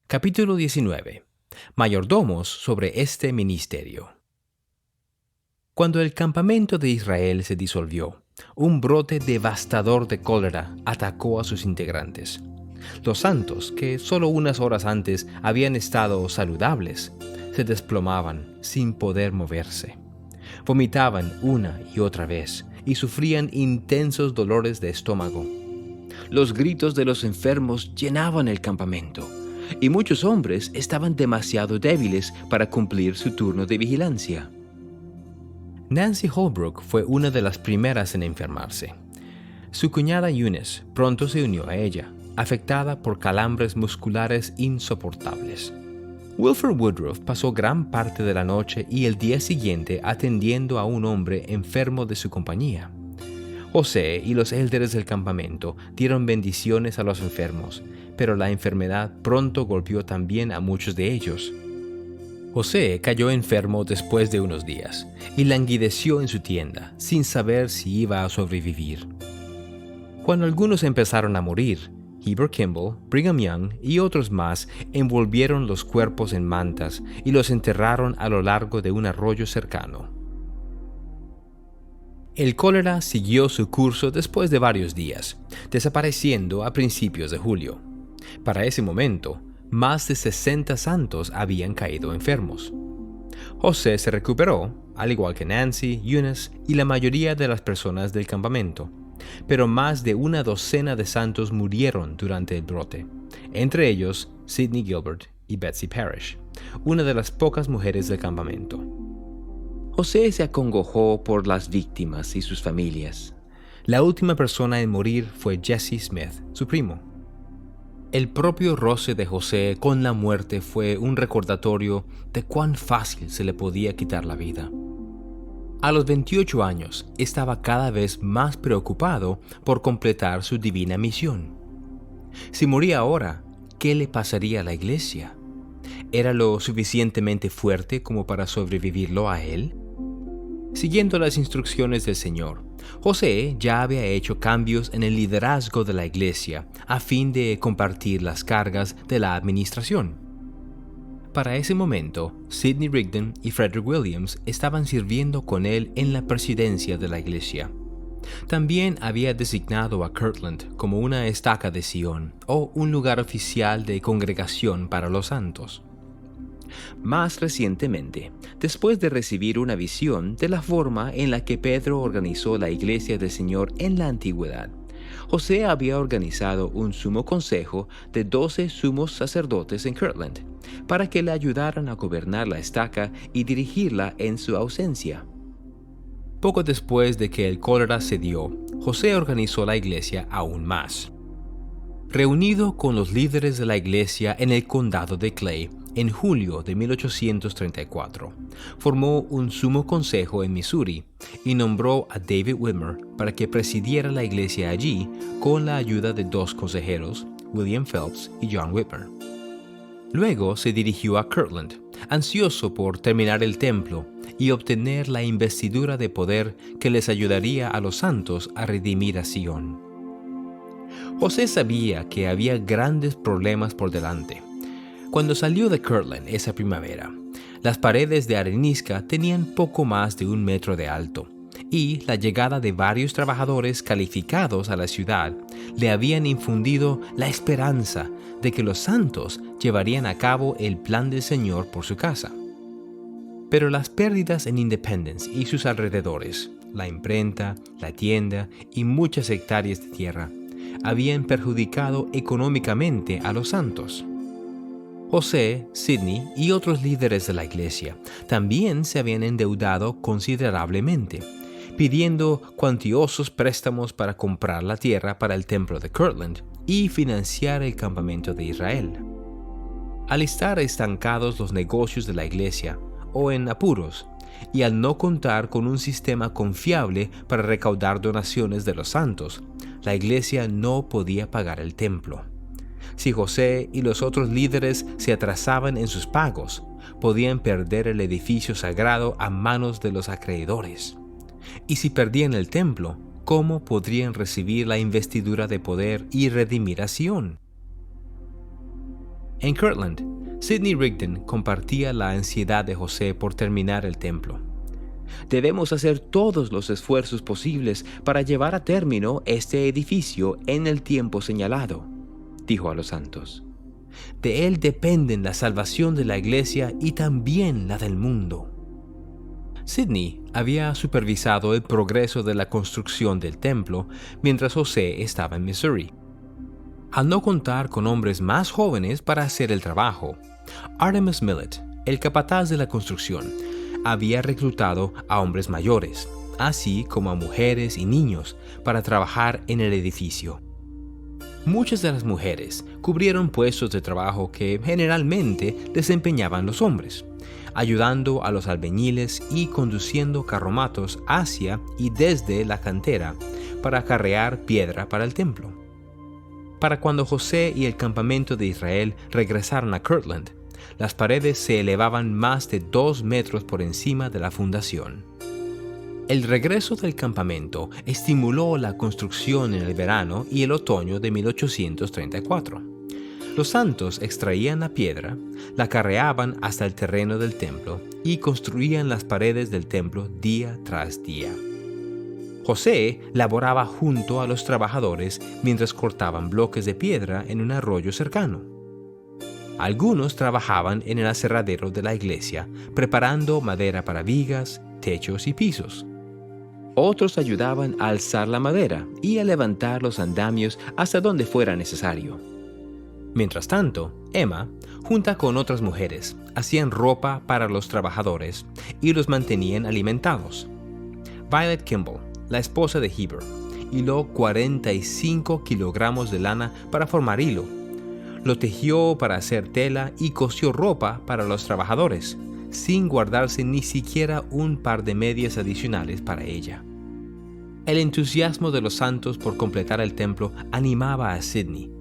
Capítulo 19. Mayordomos sobre este ministerio. Cuando el campamento de Israel se disolvió, un brote devastador de cólera atacó a sus integrantes. Los santos, que solo unas horas antes habían estado saludables, se desplomaban sin poder moverse. Vomitaban una y otra vez y sufrían intensos dolores de estómago. Los gritos de los enfermos llenaban el campamento, y muchos hombres estaban demasiado débiles para cumplir su turno de vigilancia. Nancy Holbrook fue una de las primeras en enfermarse. Su cuñada Eunice pronto se unió a ella, afectada por calambres musculares insoportables. Wilford Woodruff pasó gran parte de la noche y el día siguiente atendiendo a un hombre enfermo de su compañía. José y los élderes del campamento dieron bendiciones a los enfermos, pero la enfermedad pronto golpeó también a muchos de ellos. José cayó enfermo después de unos días y languideció en su tienda, sin saber si iba a sobrevivir. Cuando algunos empezaron a morir, Heber Kimball, Brigham Young y otros más envolvieron los cuerpos en mantas y los enterraron a lo largo de un arroyo cercano. El cólera siguió su curso después de varios días, desapareciendo a principios de julio. Para ese momento, más de 60 santos habían caído enfermos. José se recuperó, al igual que Nancy, Eunice y la mayoría de las personas del campamento, pero más de una docena de santos murieron durante el brote, entre ellos Sidney Gilbert y Betsy Parrish, una de las pocas mujeres del campamento. José se acongojó por las víctimas y sus familias. La última persona en morir fue Jesse Smith, su primo. El propio roce de José con la muerte fue un recordatorio de cuán fácil se le podía quitar la vida. A los 28 años estaba cada vez más preocupado por completar su divina misión. Si moría ahora, ¿qué le pasaría a la iglesia? ¿Era lo suficientemente fuerte como para sobrevivirlo a él? Siguiendo las instrucciones del Señor, José ya había hecho cambios en el liderazgo de la iglesia a fin de compartir las cargas de la administración. Para ese momento, Sidney Rigdon y Frederick Williams estaban sirviendo con él en la presidencia de la iglesia. También había designado a Kirtland como una estaca de Sion o un lugar oficial de congregación para los santos. Más recientemente, después de recibir una visión de la forma en la que Pedro organizó la iglesia del Señor en la antigüedad, José había organizado un sumo consejo de 12 sumos sacerdotes en Kirtland para que le ayudaran a gobernar la estaca y dirigirla en su ausencia. Poco después de que el cólera cedió, José organizó la iglesia aún más. Reunido con los líderes de la iglesia en el condado de Clay, en julio de 1834, formó un sumo consejo en Missouri y nombró a David Whitmer para que presidiera la iglesia allí con la ayuda de 2 consejeros, William Phelps y John Whitmer. Luego se dirigió a Kirtland, ansioso por terminar el templo y obtener la investidura de poder que les ayudaría a los santos a redimir a Sion. José sabía que había grandes problemas por delante. Cuando salió de Kirtland esa primavera, las paredes de arenisca tenían poco más de 1 metro de alto, y la llegada de varios trabajadores calificados a la ciudad le habían infundido la esperanza de que los santos llevarían a cabo el plan del Señor por su casa. Pero las pérdidas en Independence y sus alrededores, la imprenta, la tienda y muchas hectáreas de tierra, habían perjudicado económicamente a los santos. José, Sidney y otros líderes de la iglesia también se habían endeudado considerablemente, pidiendo cuantiosos préstamos para comprar la tierra para el templo de Kirtland y financiar el campamento de Israel. Al estar estancados los negocios de la iglesia, o en apuros, y al no contar con un sistema confiable para recaudar donaciones de los santos, la iglesia no podía pagar el templo. Si José y los otros líderes se atrasaban en sus pagos, podían perder el edificio sagrado a manos de los acreedores. Y si perdían el templo, ¿cómo podrían recibir la investidura de poder y redimir a Sion? En Kirtland, Sidney Rigdon compartía la ansiedad de José por terminar el templo. «Debemos hacer todos los esfuerzos posibles para llevar a término este edificio en el tiempo señalado», dijo a los santos. «De él dependen la salvación de la iglesia y también la del mundo». Sidney había supervisado el progreso de la construcción del templo mientras José estaba en Missouri. Al no contar con hombres más jóvenes para hacer el trabajo, Artemus Millet, el capataz de la construcción, había reclutado a hombres mayores, así como a mujeres y niños, para trabajar en el edificio. Muchas de las mujeres cubrieron puestos de trabajo que generalmente desempeñaban los hombres, ayudando a los albañiles y conduciendo carromatos hacia y desde la cantera para acarrear piedra para el templo. Para cuando José y el campamento de Israel regresaron a Kirtland, las paredes se elevaban más de 2 metros por encima de la fundación. El regreso del campamento estimuló la construcción en el verano y el otoño de 1834. Los santos extraían la piedra, la carreaban hasta el terreno del templo y construían las paredes del templo día tras día. José laboraba junto a los trabajadores mientras cortaban bloques de piedra en un arroyo cercano. Algunos trabajaban en el aserradero de la iglesia, preparando madera para vigas, techos y pisos. Otros ayudaban a alzar la madera y a levantar los andamios hasta donde fuera necesario. Mientras tanto, Emma, junto con otras mujeres, hacían ropa para los trabajadores y los mantenían alimentados. Violet Kimball, la esposa de Heber, hiló 45 kilogramos de lana para formar hilo. Lo tejió para hacer tela y cosió ropa para los trabajadores, sin guardarse ni siquiera un par de medias adicionales para ella. El entusiasmo de los santos por completar el templo animaba a Sidney,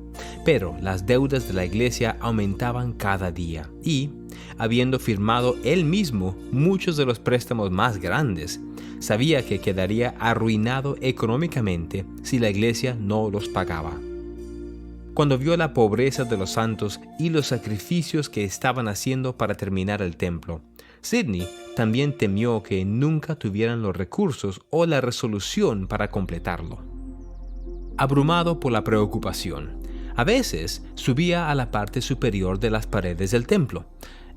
pero las deudas de la iglesia aumentaban cada día y, habiendo firmado él mismo muchos de los préstamos más grandes, sabía que quedaría arruinado económicamente si la iglesia no los pagaba. Cuando vio la pobreza de los santos y los sacrificios que estaban haciendo para terminar el templo, Sidney también temió que nunca tuvieran los recursos o la resolución para completarlo. Abrumado por la preocupación, a veces subía a la parte superior de las paredes del templo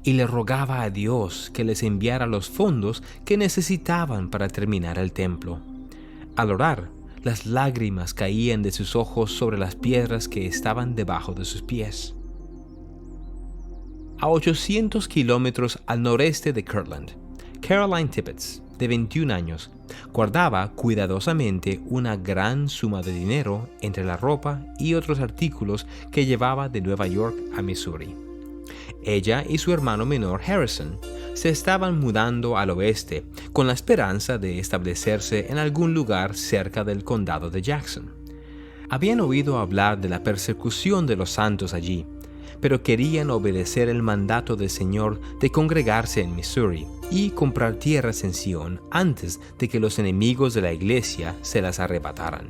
y le rogaba a Dios que les enviara los fondos que necesitaban para terminar el templo. Al orar, las lágrimas caían de sus ojos sobre las piedras que estaban debajo de sus pies. A 800 kilómetros al noreste de Kirtland, Caroline Tippets, de 21 años, guardaba cuidadosamente una gran suma de dinero entre la ropa y otros artículos que llevaba de Nueva York a Missouri. Ella y su hermano menor Harrison se estaban mudando al oeste con la esperanza de establecerse en algún lugar cerca del condado de Jackson. Habían oído hablar de la persecución de los santos allí, pero querían obedecer el mandato del Señor de congregarse en Missouri y comprar tierras en Sion antes de que los enemigos de la iglesia se las arrebataran.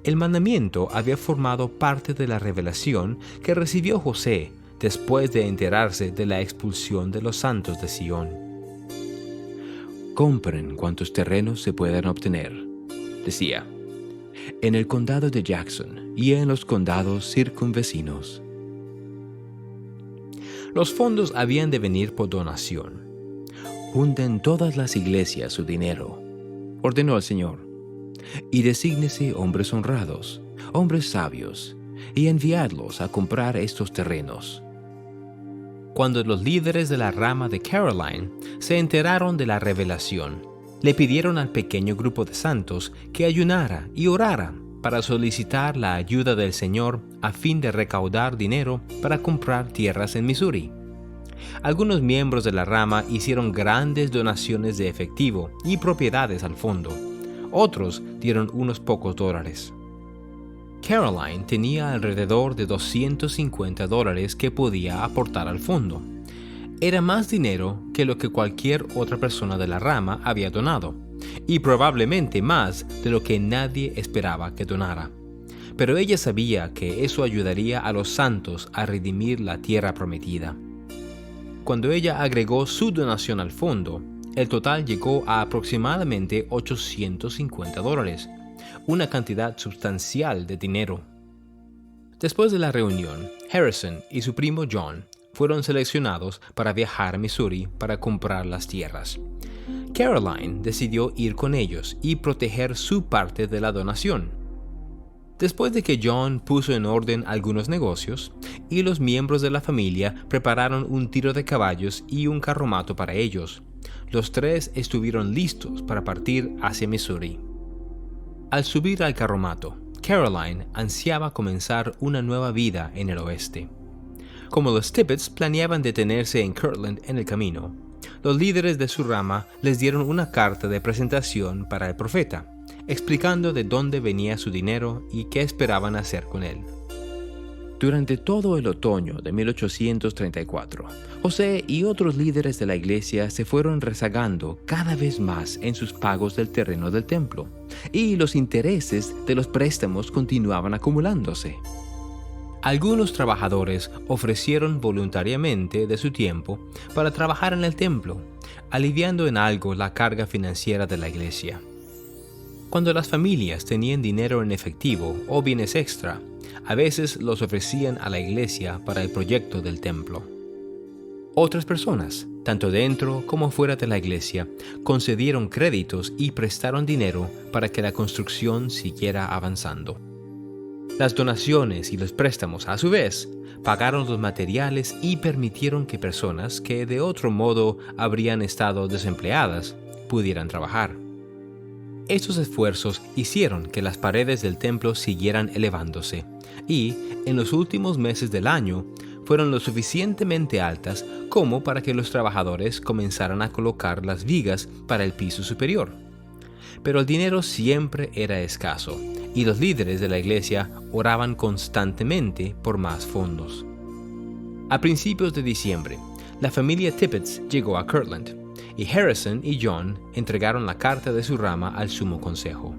El mandamiento había formado parte de la revelación que recibió José después de enterarse de la expulsión de los santos de Sion. «Compren cuantos terrenos se puedan obtener», decía, «en el condado de Jackson y en los condados circunvecinos». Los fondos habían de venir por donación. «Junten todas las iglesias su dinero», ordenó el Señor, «y desígnese hombres honrados, hombres sabios, y enviadlos a comprar estos terrenos». Cuando los líderes de la rama de Caroline se enteraron de la revelación, le pidieron al pequeño grupo de santos que ayunara y orara para solicitar la ayuda del Señor a fin de recaudar dinero para comprar tierras en Missouri. Algunos miembros de la rama hicieron grandes donaciones de efectivo y propiedades al fondo. Otros dieron unos pocos dólares. Caroline tenía alrededor de $250 que podía aportar al fondo. Era más dinero que lo que cualquier otra persona de la rama había donado, y probablemente más de lo que nadie esperaba que donara. pero ella sabía que eso ayudaría a los santos a redimir la tierra prometida. Cuando ella agregó su donación al fondo, el total llegó a aproximadamente $850, una cantidad sustancial de dinero. Después de la reunión, Harrison y su primo John fueron seleccionados para viajar a Missouri para comprar las tierras. Caroline decidió ir con ellos y proteger su parte de la donación. Después de que John puso en orden algunos negocios, y los miembros de la familia prepararon un tiro de caballos y un carromato para ellos, los tres estuvieron listos para partir hacia Missouri. Al subir al carromato, Caroline ansiaba comenzar una nueva vida en el oeste. Como los Tippets planeaban detenerse en Kirtland en el camino, los líderes de su rama les dieron una carta de presentación para el profeta, explicando de dónde venía su dinero y qué esperaban hacer con él. Durante todo el otoño de 1834, José y otros líderes de la iglesia se fueron rezagando cada vez más en sus pagos del terreno del templo, y los intereses de los préstamos continuaban acumulándose. Algunos trabajadores ofrecieron voluntariamente de su tiempo para trabajar en el templo, aliviando en algo la carga financiera de la iglesia. Cuando las familias tenían dinero en efectivo o bienes extra, a veces los ofrecían a la iglesia para el proyecto del templo. Otras personas, tanto dentro como fuera de la iglesia, concedieron créditos y prestaron dinero para que la construcción siguiera avanzando. Las donaciones y los préstamos, a su vez, pagaron los materiales y permitieron que personas que de otro modo habrían estado desempleadas pudieran trabajar. Estos esfuerzos hicieron que las paredes del templo siguieran elevándose y, en los últimos meses del año, fueron lo suficientemente altas como para que los trabajadores comenzaran a colocar las vigas para el piso superior. Pero el dinero siempre era escaso y los líderes de la iglesia oraban constantemente por más fondos. A principios de diciembre, la familia Tippets llegó a Kirtland, y Harrison y John entregaron la carta de su rama al sumo consejo.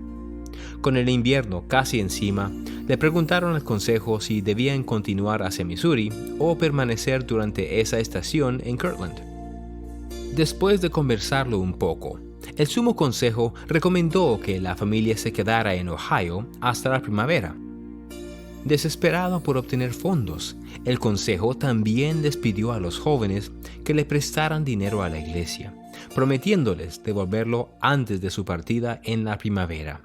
Con el invierno casi encima, le preguntaron al consejo si debían continuar hacia Missouri o permanecer durante esa estación en Kirtland. Después de conversarlo un poco, el sumo consejo recomendó que la familia se quedara en Ohio hasta la primavera. Desesperado por obtener fondos, el consejo también les pidió a los jóvenes que le prestaran dinero a la iglesia, prometiéndoles devolverlo antes de su partida en la primavera.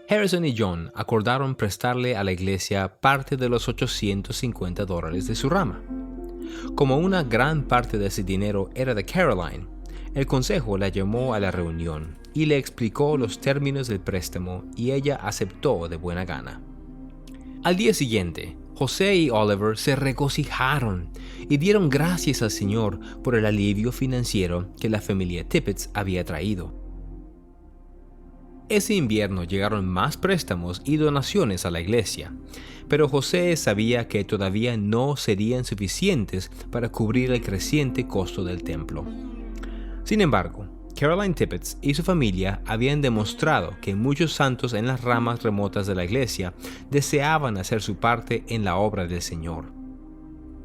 Harrison y John acordaron prestarle a la iglesia parte de los $850 de su rama. Como una gran parte de ese dinero era de Caroline, el consejo la llamó a la reunión y le explicó los términos del préstamo, y ella aceptó de buena gana. Al día siguiente, José y Oliver se regocijaron y dieron gracias al Señor por el alivio financiero que la familia Tippets había traído. Ese invierno llegaron más préstamos y donaciones a la iglesia, pero José sabía que todavía no serían suficientes para cubrir el creciente costo del templo. Sin embargo, Caroline Tippets y su familia habían demostrado que muchos santos en las ramas remotas de la iglesia deseaban hacer su parte en la obra del Señor.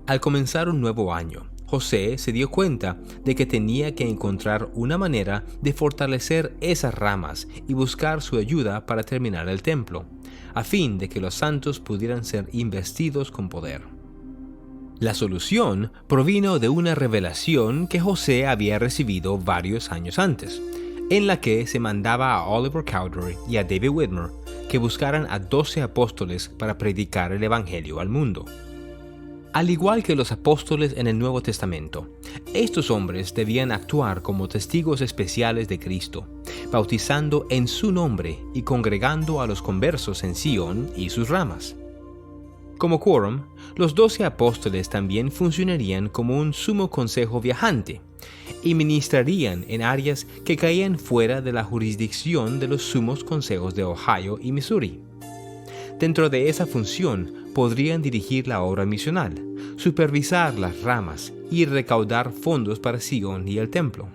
Al comenzar un nuevo año, José se dio cuenta de que tenía que encontrar una manera de fortalecer esas ramas y buscar su ayuda para terminar el templo, a fin de que los santos pudieran ser investidos con poder. La solución provino de una revelación que José había recibido varios años antes, en la que se mandaba a Oliver Cowdery y a David Whitmer que buscaran a 12 apóstoles para predicar el Evangelio al mundo. Al igual que los apóstoles en el Nuevo Testamento, estos hombres debían actuar como testigos especiales de Cristo, bautizando en su nombre y congregando a los conversos en Sion y sus ramas. Como quórum, los 12 apóstoles también funcionarían como un sumo consejo viajante y ministrarían en áreas que caían fuera de la jurisdicción de los sumos consejos de Ohio y Missouri. Dentro de esa función podrían dirigir la obra misional, supervisar las ramas y recaudar fondos para Sion y el templo.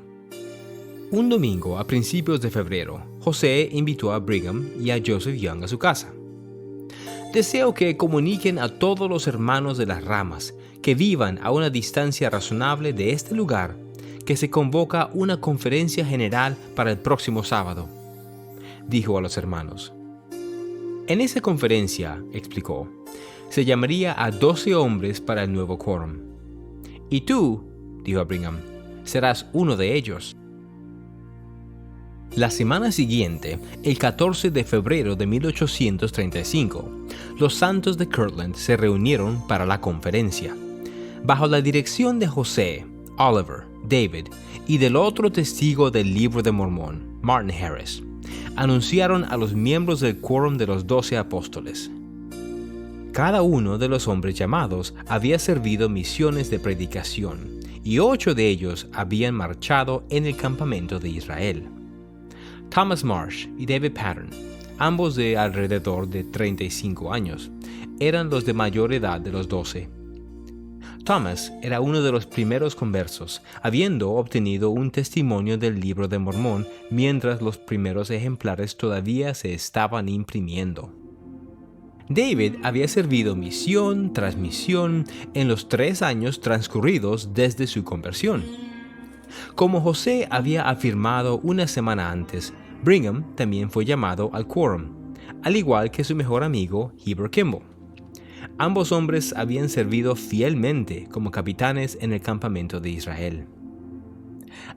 Un domingo a principios de febrero, José invitó a Brigham y a Joseph Young a su casa. Deseo que comuniquen a todos los hermanos de las ramas que vivan a una distancia razonable de este lugar que se convoca una conferencia general para el próximo sábado, dijo a los hermanos. En esa conferencia, explicó, se llamaría a 12 hombres para el nuevo quórum. Y tú, dijo a Brigham, serás uno de ellos. La semana siguiente, el 14 de febrero de 1835, los santos de Kirtland se reunieron para la conferencia. Bajo la dirección de José, Oliver, David y del otro testigo del Libro de Mormón, Martin Harris, anunciaron a los miembros del quórum de los 12 apóstoles. Cada uno de los hombres llamados había servido misiones de predicación, y 8 de ellos habían marchado en el campamento de Israel. Thomas Marsh y David Patton, ambos de alrededor de 35 años, eran los de mayor edad de los 12. Thomas era uno de los primeros conversos, habiendo obtenido un testimonio del Libro de Mormón mientras los primeros ejemplares todavía se estaban imprimiendo. David había servido misión tras misión en los 3 años transcurridos desde su conversión. Como José había afirmado una semana antes, Brigham también fue llamado al quórum, al igual que su mejor amigo Heber Kimball. Ambos hombres habían servido fielmente como capitanes en el campamento de Israel.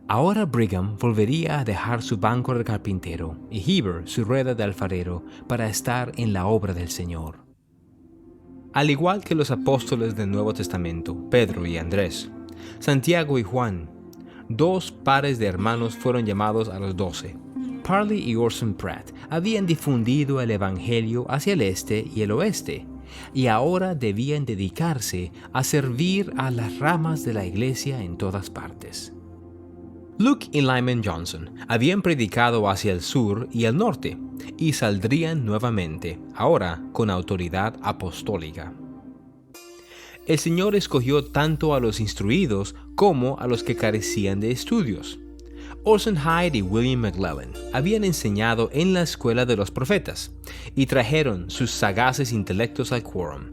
Ahora Brigham volvería a dejar su banco de carpintero y Heber su rueda de alfarero para estar en la obra del Señor. Al igual que los apóstoles del Nuevo Testamento, Pedro y Andrés, Santiago y Juan, 2 pares de hermanos fueron llamados a los 12. Parley y Orson Pratt habían difundido el Evangelio hacia el este y el oeste, y ahora debían dedicarse a servir a las ramas de la iglesia en todas partes. Luke y Lyman Johnson habían predicado hacia el sur y el norte, y saldrían nuevamente, ahora con autoridad apostólica. El Señor escogió tanto a los instruidos como a los que carecían de estudios. Orson Hyde y William McLellan habían enseñado en la escuela de los profetas y trajeron sus sagaces intelectos al quórum.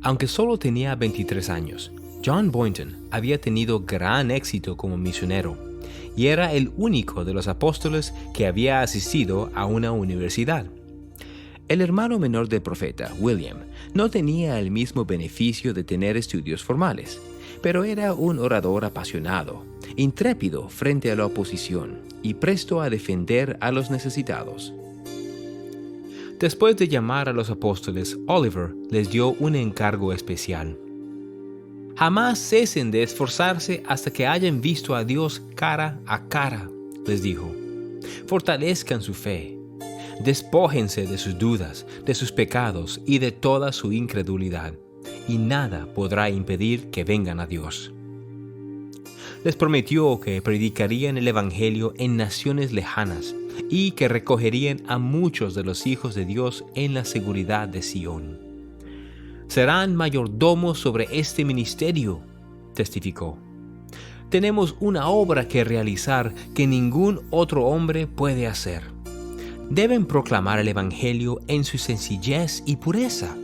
Aunque solo tenía 23 años, John Boynton había tenido gran éxito como misionero y era el único de los apóstoles que había asistido a una universidad. El hermano menor del profeta, William, no tenía el mismo beneficio de tener estudios formales, pero era un orador apasionado, intrépido frente a la oposición y presto a defender a los necesitados. Después de llamar a los apóstoles, Oliver les dio un encargo especial. Jamás cesen de esforzarse hasta que hayan visto a Dios cara a cara, les dijo. Fortalezcan su fe. Despójense de sus dudas, de sus pecados y de toda su incredulidad, y nada podrá impedir que vengan a Dios. Les prometió que predicarían el Evangelio en naciones lejanas y que recogerían a muchos de los hijos de Dios en la seguridad de Sión. Serán mayordomos sobre este ministerio, testificó. Tenemos una obra que realizar que ningún otro hombre puede hacer. Deben proclamar el Evangelio en su sencillez y pureza,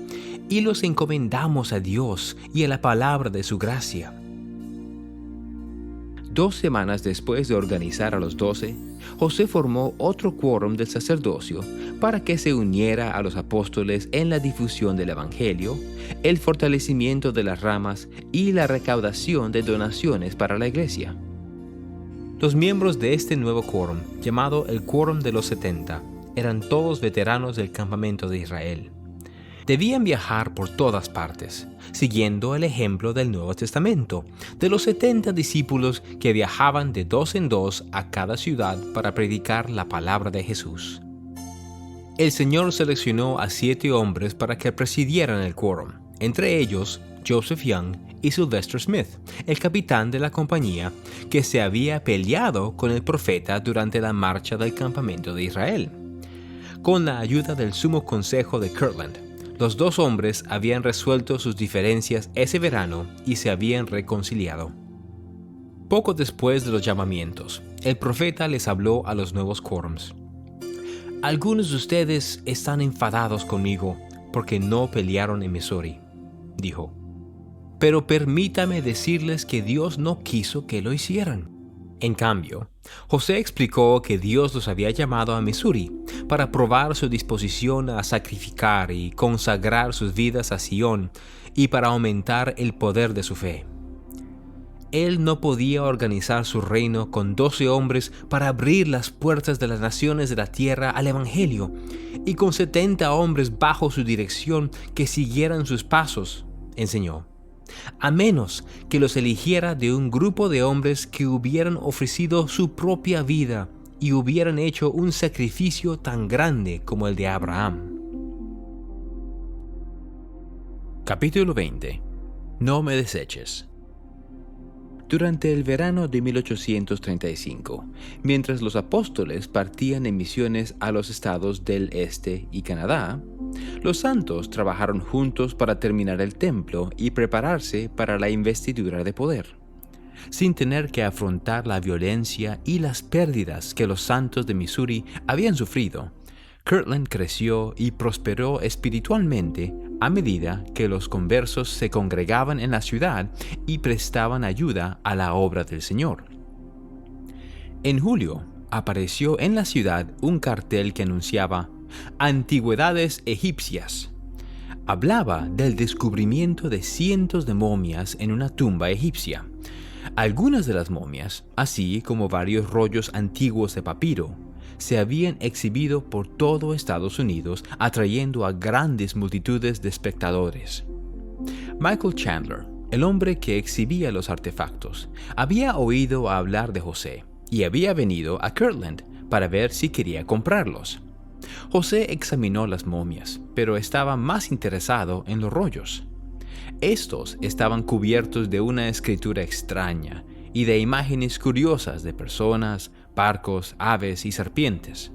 y los encomendamos a Dios y a la palabra de su gracia. 2 semanas después de organizar a los 12, José formó otro quórum del sacerdocio para que se uniera a los apóstoles en la difusión del Evangelio, el fortalecimiento de las ramas y la recaudación de donaciones para la iglesia. Los miembros de este nuevo quórum, llamado el Quórum de los 70, eran todos veteranos del campamento de Israel. Debían viajar por todas partes, siguiendo el ejemplo del Nuevo Testamento, de los 70 discípulos que viajaban de 2 en 2 a cada ciudad para predicar la palabra de Jesús. El Señor seleccionó a 7 hombres para que presidieran el quórum, entre ellos Joseph Young y Sylvester Smith, el capitán de la compañía que se había peleado con el profeta durante la marcha del campamento de Israel. Con la ayuda del Sumo Consejo de Kirtland, los 2 hombres habían resuelto sus diferencias ese verano y se habían reconciliado. Poco después de los llamamientos, el profeta les habló a los nuevos quórums. Algunos de ustedes están enfadados conmigo porque no pelearon en Missouri. Dijo, pero permítame decirles que Dios no quiso que lo hicieran. En cambio, José explicó que Dios los había llamado a Missouri para probar su disposición a sacrificar y consagrar sus vidas a Sion y para aumentar el poder de su fe. Él no podía organizar su reino con 12 hombres para abrir las puertas de las naciones de la tierra al Evangelio y con 70 hombres bajo su dirección que siguieran sus pasos, enseñó, a menos que los eligiera de un grupo de hombres que hubieran ofrecido su propia vida y hubieran hecho un sacrificio tan grande como el de Abraham. Capítulo 20. No me deseches. Durante el verano de 1835, mientras los apóstoles partían en misiones a los estados del este y Canadá, los santos trabajaron juntos para terminar el templo y prepararse para la investidura de poder. Sin tener que afrontar la violencia y las pérdidas que los santos de Missouri habían sufrido, Kirtland creció y prosperó espiritualmente a medida que los conversos se congregaban en la ciudad y prestaban ayuda a la obra del Señor. En julio, apareció en la ciudad un cartel que anunciaba Antigüedades egipcias. Hablaba del descubrimiento de cientos de momias en una tumba egipcia. Algunas de las momias, así como varios rollos antiguos de papiro, se habían exhibido por todo Estados Unidos, atrayendo a grandes multitudes de espectadores. Michael Chandler, el hombre que exhibía los artefactos, había oído hablar de José y había venido a Kirtland para ver si quería comprarlos. José examinó las momias, pero estaba más interesado en los rollos. Estos estaban cubiertos de una escritura extraña y de imágenes curiosas de personas, barcos, aves y serpientes.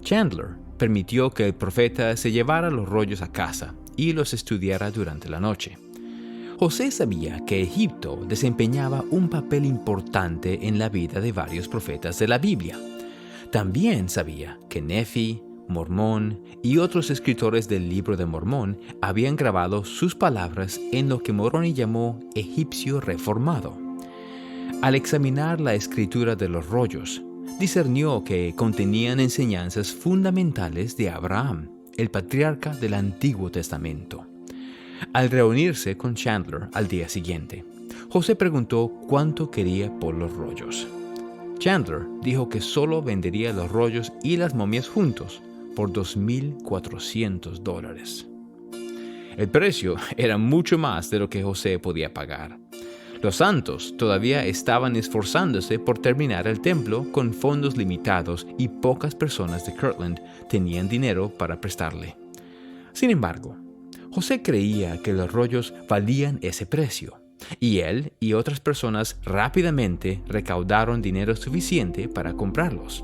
Chandler permitió que el profeta se llevara los rollos a casa y los estudiara durante la noche. José sabía que Egipto desempeñaba un papel importante en la vida de varios profetas de la Biblia. También sabía que Nefi, Mormón y otros escritores del libro de Mormón habían grabado sus palabras en lo que Moroni llamó egipcio reformado. Al examinar la escritura de los rollos, discernió que contenían enseñanzas fundamentales de Abraham, el patriarca del Antiguo Testamento. Al reunirse con Chandler al día siguiente, José preguntó cuánto quería por los rollos. Chandler dijo que solo vendería los rollos y las momias juntos por $2,400. El precio era mucho más de lo que José podía pagar. Los santos todavía estaban esforzándose por terminar el templo con fondos limitados y pocas personas de Kirtland tenían dinero para prestarle. Sin embargo, José creía que los rollos valían ese precio, y él y otras personas rápidamente recaudaron dinero suficiente para comprarlos.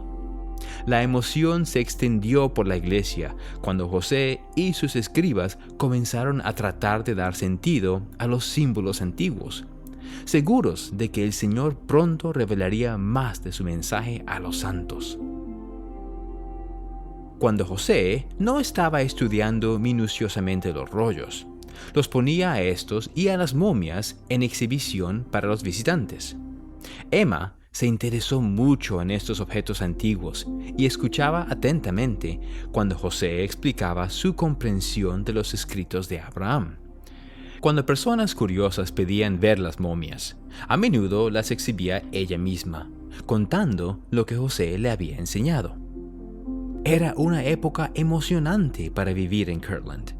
La emoción se extendió por la iglesia cuando José y sus escribas comenzaron a tratar de dar sentido a los símbolos antiguos, seguros de que el Señor pronto revelaría más de su mensaje a los santos. Cuando José no estaba estudiando minuciosamente los rollos, los ponía a estos y a las momias en exhibición para los visitantes. Emma se interesó mucho en estos objetos antiguos y escuchaba atentamente cuando José explicaba su comprensión de los escritos de Abraham. Cuando personas curiosas pedían ver las momias, a menudo las exhibía ella misma, contando lo que José le había enseñado. Era una época emocionante para vivir en Kirtland.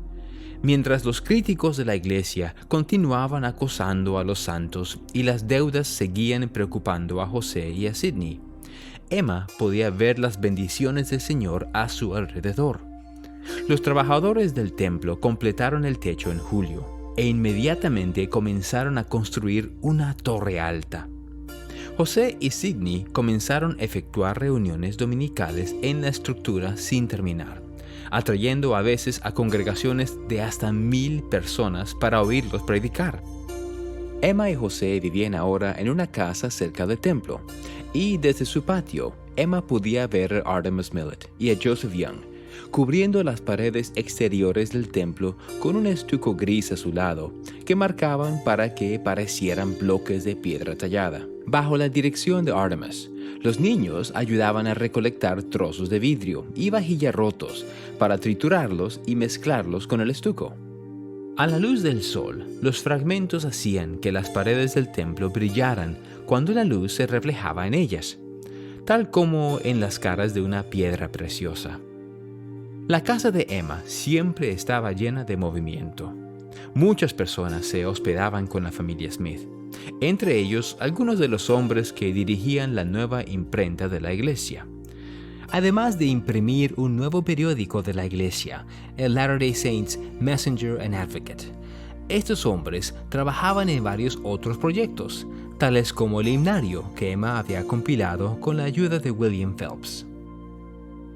Mientras los críticos de la iglesia continuaban acosando a los santos y las deudas seguían preocupando a José y a Sidney, Emma podía ver las bendiciones del Señor a su alrededor. Los trabajadores del templo completaron el techo en julio e inmediatamente comenzaron a construir una torre alta. José y Sidney comenzaron a efectuar reuniones dominicales en la estructura sin terminar, atrayendo a veces a congregaciones de hasta 1,000 personas para oírlos predicar. Emma y José vivían ahora en una casa cerca del templo, y desde su patio, Emma podía ver a Artemus Millet y a Joseph Young, cubriendo las paredes exteriores del templo con un estuco gris azulado que marcaban para que parecieran bloques de piedra tallada. Bajo la dirección de Artemis, los niños ayudaban a recolectar trozos de vidrio y vajilla rotos para triturarlos y mezclarlos con el estuco. A la luz del sol, los fragmentos hacían que las paredes del templo brillaran cuando la luz se reflejaba en ellas, tal como en las caras de una piedra preciosa. La casa de Emma siempre estaba llena de movimiento. Muchas personas se hospedaban con la familia Smith, entre ellos algunos de los hombres que dirigían la nueva imprenta de la iglesia. Además de imprimir un nuevo periódico de la iglesia, el Latter-day Saints Messenger and Advocate, estos hombres trabajaban en varios otros proyectos, tales como el himnario que Emma había compilado con la ayuda de William Phelps.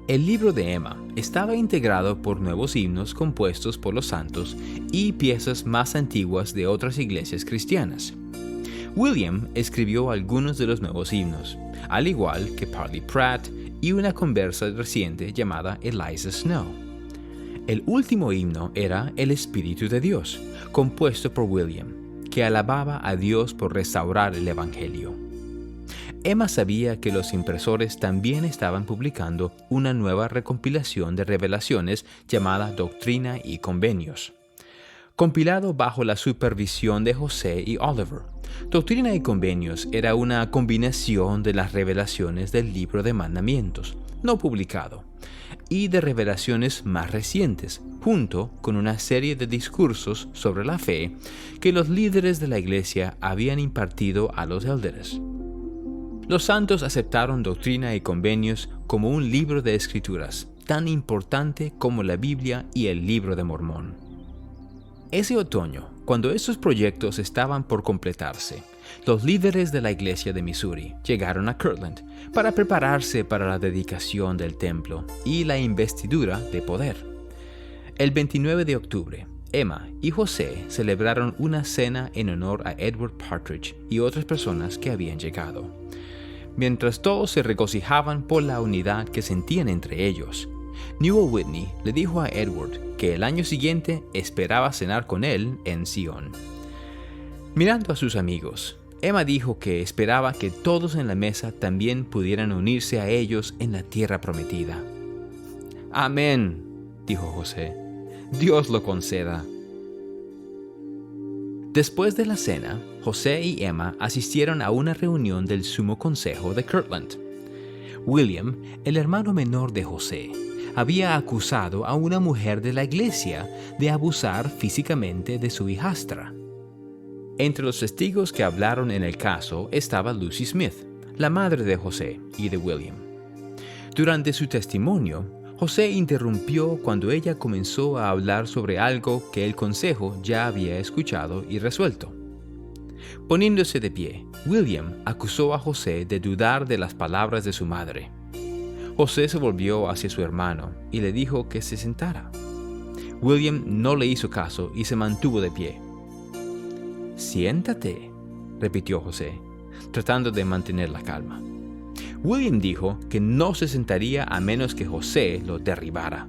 El libro de Emma estaba integrado por nuevos himnos compuestos por los santos y piezas más antiguas de otras iglesias cristianas. William escribió algunos de los nuevos himnos, al igual que Parley Pratt y una conversa reciente llamada Eliza Snow. El último himno era El Espíritu de Dios, compuesto por William, que alababa a Dios por restaurar el Evangelio. Emma sabía que los impresores también estaban publicando una nueva recompilación de revelaciones llamada Doctrina y Convenios. Compilado bajo la supervisión de José y Oliver, Doctrina y Convenios era una combinación de las revelaciones del Libro de Mandamientos, no publicado, y de revelaciones más recientes, junto con una serie de discursos sobre la fe que los líderes de la iglesia habían impartido a los élderes. Los santos aceptaron Doctrina y Convenios como un libro de escrituras, tan importante como la Biblia y el Libro de Mormón. Ese otoño, cuando estos proyectos estaban por completarse, los líderes de la iglesia de Missouri llegaron a Kirtland para prepararse para la dedicación del templo y la investidura de poder. El 29 de octubre, Emma y José celebraron una cena en honor a Edward Partridge y otras personas que habían llegado. Mientras todos se regocijaban por la unidad que sentían entre ellos, Newell Whitney le dijo a Edward que el año siguiente esperaba cenar con él en Sion. Mirando a sus amigos, Emma dijo que esperaba que todos en la mesa también pudieran unirse a ellos en la tierra prometida. «Amén», dijo José. «Dios lo conceda». Después de la cena, José y Emma asistieron a una reunión del Sumo Consejo de Kirtland. William, el hermano menor de José, había acusado a una mujer de la iglesia de abusar físicamente de su hijastra. Entre los testigos que hablaron en el caso estaba Lucy Smith, la madre de José y de William. Durante su testimonio, José interrumpió cuando ella comenzó a hablar sobre algo que el consejo ya había escuchado y resuelto. Poniéndose de pie, William acusó a José de dudar de las palabras de su madre. José se volvió hacia su hermano y le dijo que se sentara. William no le hizo caso y se mantuvo de pie. «Siéntate», repitió José, tratando de mantener la calma. William dijo que no se sentaría a menos que José lo derribara.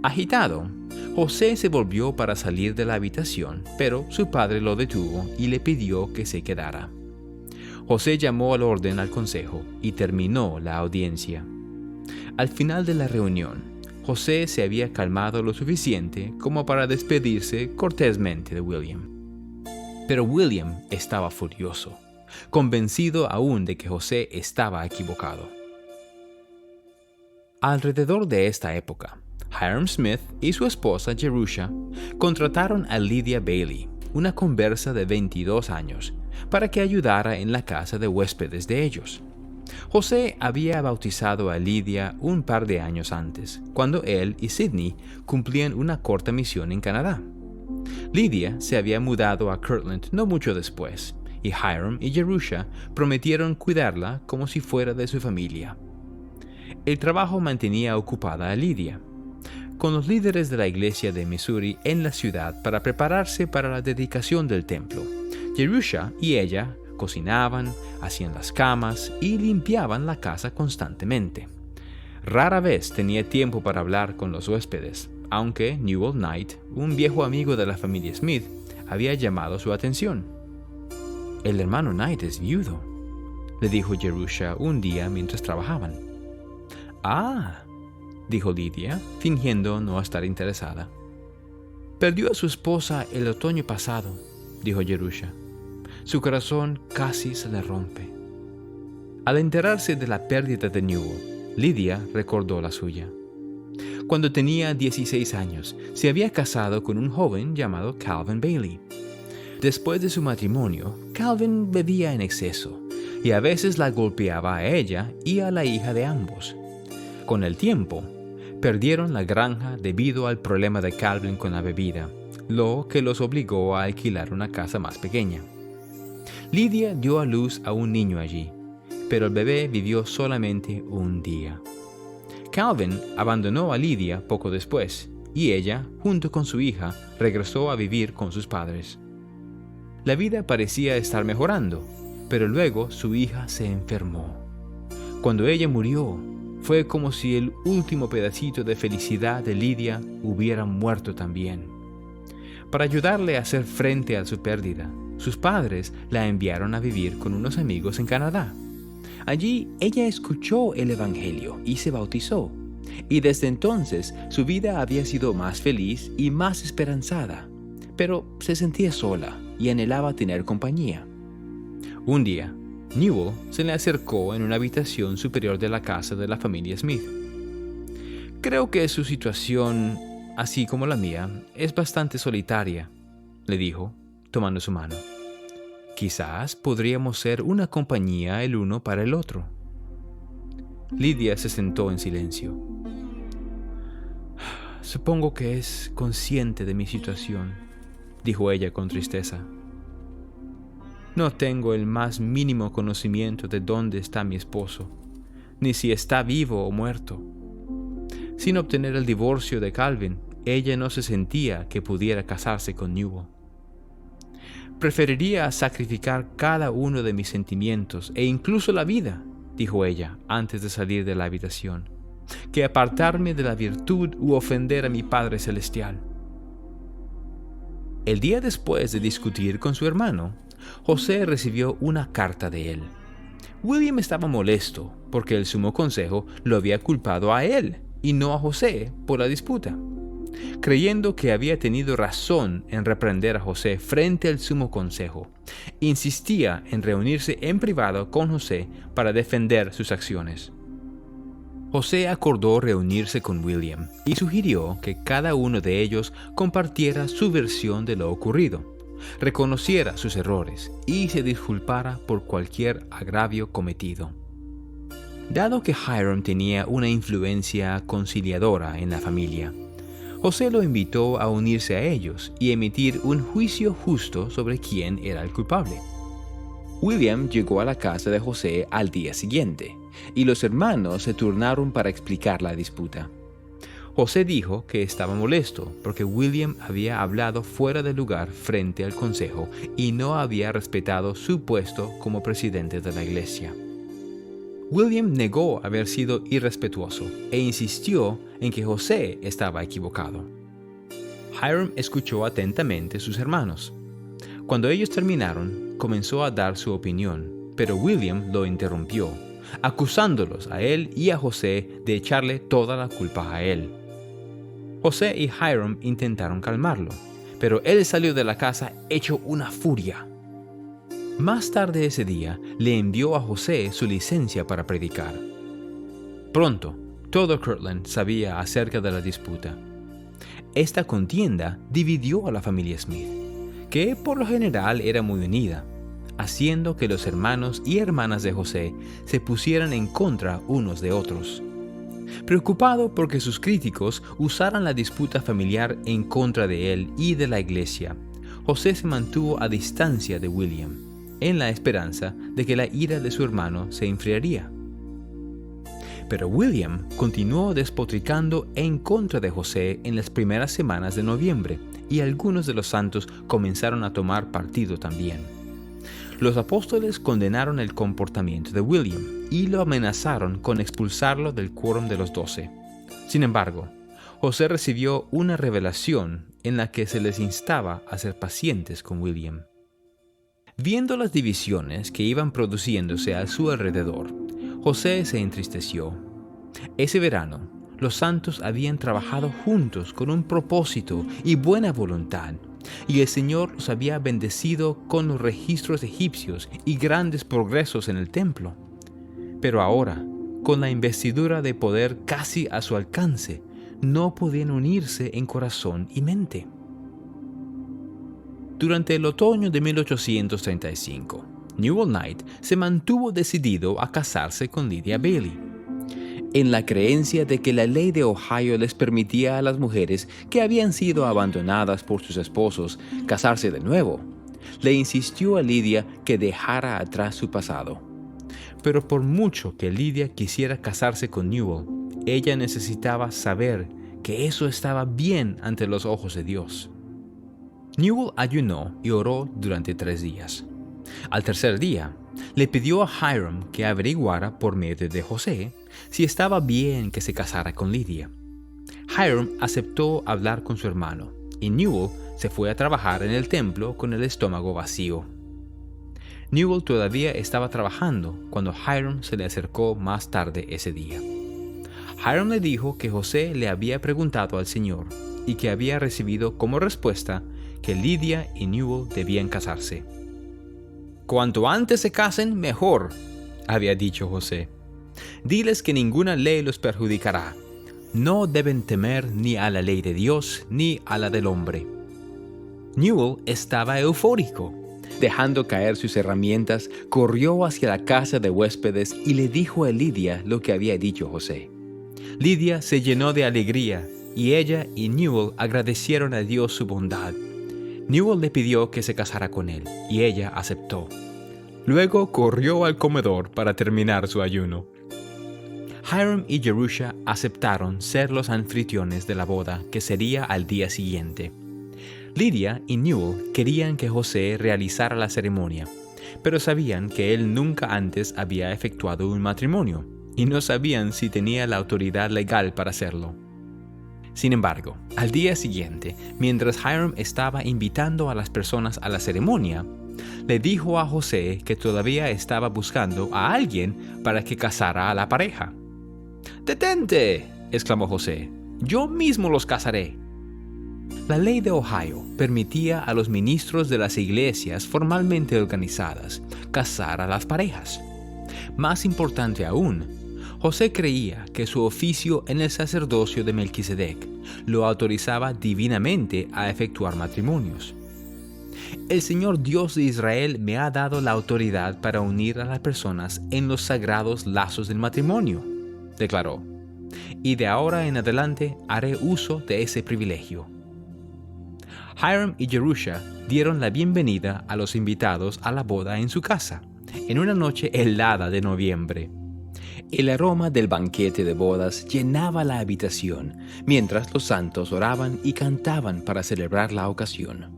Agitado, José se volvió para salir de la habitación, pero su padre lo detuvo y le pidió que se quedara. José llamó al orden al consejo y terminó la audiencia. Al final de la reunión, José se había calmado lo suficiente como para despedirse cortésmente de William. Pero William estaba furioso, convencido aún de que José estaba equivocado. Alrededor de esta época, Hiram Smith y su esposa Jerusha contrataron a Lydia Bailey, una conversa de 22 años, para que ayudara en la casa de huéspedes de ellos. José había bautizado a Lydia un par de años antes, cuando él y Sidney cumplían una corta misión en Canadá. Lydia se había mudado a Kirtland no mucho después, y Hiram y Jerusha prometieron cuidarla como si fuera de su familia. El trabajo mantenía ocupada a Lydia, con los líderes de la iglesia de Missouri en la ciudad para prepararse para la dedicación del templo. Jerusha y ella cocinaban, hacían las camas y limpiaban la casa constantemente. Rara vez tenía tiempo para hablar con los huéspedes, aunque Newell Knight, un viejo amigo de la familia Smith, había llamado su atención. «El hermano Knight es viudo», le dijo Jerusha un día mientras trabajaban. «Ah», dijo Lydia, fingiendo no estar interesada. «Perdió a su esposa el otoño pasado», dijo Jerusha. «Su corazón casi se le rompe». Al enterarse de la pérdida de Newell, Lydia recordó la suya. Cuando tenía 16 años, se había casado con un joven llamado Calvin Bailey. Después de su matrimonio, Calvin bebía en exceso y a veces la golpeaba a ella y a la hija de ambos. Con el tiempo, perdieron la granja debido al problema de Calvin con la bebida, lo que los obligó a alquilar una casa más pequeña. Lydia dio a luz a un niño allí, pero el bebé vivió solamente un día. Calvin abandonó a Lydia poco después, y ella, junto con su hija, regresó a vivir con sus padres. La vida parecía estar mejorando, pero luego su hija se enfermó. Cuando ella murió, fue como si el último pedacito de felicidad de Lydia hubiera muerto también. Para ayudarle a hacer frente a su pérdida, sus padres la enviaron a vivir con unos amigos en Canadá. Allí ella escuchó el Evangelio y se bautizó, y desde entonces su vida había sido más feliz y más esperanzada, pero se sentía sola y anhelaba tener compañía. Un día, Newell se le acercó en una habitación superior de la casa de la familia Smith. «Creo que su situación, así como la mía, es bastante solitaria», le dijo, tomando su mano. «Quizás podríamos ser una compañía el uno para el otro». Lydia se sentó en silencio. «Supongo que es consciente de mi situación», dijo ella con tristeza. «No tengo el más mínimo conocimiento de dónde está mi esposo, ni si está vivo o muerto. Sin obtener el divorcio de Calvin, ella no se sentía que pudiera casarse con Newell. Preferiría sacrificar cada uno de mis sentimientos e incluso la vida», dijo ella antes de salir de la habitación, «que apartarme de la virtud u ofender a mi Padre Celestial». El día después de discutir con su hermano, José recibió una carta de él. William estaba molesto porque el Sumo Consejo lo había culpado a él y no a José por la disputa. Creyendo que había tenido razón en reprender a José frente al Sumo Consejo, insistía en reunirse en privado con José para defender sus acciones. José acordó reunirse con William y sugirió que cada uno de ellos compartiera su versión de lo ocurrido, reconociera sus errores y se disculpara por cualquier agravio cometido. Dado que Hiram tenía una influencia conciliadora en la familia, José lo invitó a unirse a ellos y emitir un juicio justo sobre quién era el culpable. William llegó a la casa de José al día siguiente, y los hermanos se turnaron para explicar la disputa. José dijo que estaba molesto porque William había hablado fuera de lugar frente al consejo y no había respetado su puesto como presidente de la iglesia. William negó haber sido irrespetuoso e insistió en que José estaba equivocado. Hiram escuchó atentamente a sus hermanos. Cuando ellos terminaron, comenzó a dar su opinión, pero William lo interrumpió, acusándolos a él y a José de echarle toda la culpa a él. José y Hiram intentaron calmarlo, pero él salió de la casa hecho una furia. Más tarde ese día, le envió a José su licencia para predicar. Pronto, todo Kirtland sabía acerca de la disputa. Esta contienda dividió a la familia Smith, que por lo general era muy unida, haciendo que los hermanos y hermanas de José se pusieran en contra unos de otros. Preocupado porque sus críticos usaran la disputa familiar en contra de él y de la iglesia, José se mantuvo a distancia de William, en la esperanza de que la ira de su hermano se enfriaría. Pero William continuó despotricando en contra de José en las primeras semanas de noviembre, y algunos de los santos comenzaron a tomar partido también. Los apóstoles condenaron el comportamiento de William y lo amenazaron con expulsarlo del quórum de los 12. Sin embargo, José recibió una revelación en la que se les instaba a ser pacientes con William. Viendo las divisiones que iban produciéndose a su alrededor, José se entristeció. Ese verano, los santos habían trabajado juntos con un propósito y buena voluntad, y el Señor los había bendecido con los registros egipcios y grandes progresos en el templo. Pero ahora, con la investidura de poder casi a su alcance, no podían unirse en corazón y mente. Durante el otoño de 1835, Newell Knight se mantuvo decidido a casarse con Lydia Bailey. En la creencia de que la ley de Ohio les permitía a las mujeres que habían sido abandonadas por sus esposos casarse de nuevo, le insistió a Lydia que dejara atrás su pasado. Pero por mucho que Lydia quisiera casarse con Newell, ella necesitaba saber que eso estaba bien ante los ojos de Dios. Newell ayunó y oró durante 3 días. Al tercer día, le pidió a Hiram que averiguara por medio de José si estaba bien que se casara con Lydia. Hiram aceptó hablar con su hermano, y Newell se fue a trabajar en el templo con el estómago vacío. Newell todavía estaba trabajando cuando Hiram se le acercó más tarde ese día. Hiram le dijo que José le había preguntado al Señor y que había recibido como respuesta que Lydia y Newell debían casarse. «Cuanto antes se casen, mejor», había dicho José. «Diles que ninguna ley los perjudicará. No deben temer ni a la ley de Dios ni a la del hombre». Newell estaba eufórico. Dejando caer sus herramientas, corrió hacia la casa de huéspedes y le dijo a Lydia lo que había dicho José. Lydia se llenó de alegría y ella y Newell agradecieron a Dios su bondad. Newell le pidió que se casara con él y ella aceptó. Luego corrió al comedor para terminar su ayuno. Hiram y Jerusha aceptaron ser los anfitriones de la boda que sería al día siguiente. Lydia y Newell querían que José realizara la ceremonia, pero sabían que él nunca antes había efectuado un matrimonio y no sabían si tenía la autoridad legal para hacerlo. Sin embargo, al día siguiente, mientras Hiram estaba invitando a las personas a la ceremonia, le dijo a José que todavía estaba buscando a alguien para que casara a la pareja. «¡Detente!», exclamó José. «Yo mismo los casaré». La ley de Ohio permitía a los ministros de las iglesias formalmente organizadas casar a las parejas. Más importante aún, José creía que su oficio en el sacerdocio de Melquisedec lo autorizaba divinamente a efectuar matrimonios. «El Señor Dios de Israel me ha dado la autoridad para unir a las personas en los sagrados lazos del matrimonio», declaró, «y de ahora en adelante haré uso de ese privilegio». Hiram y Jerusha dieron la bienvenida a los invitados a la boda en su casa, en una noche helada de noviembre. El aroma del banquete de bodas llenaba la habitación, mientras los santos oraban y cantaban para celebrar la ocasión.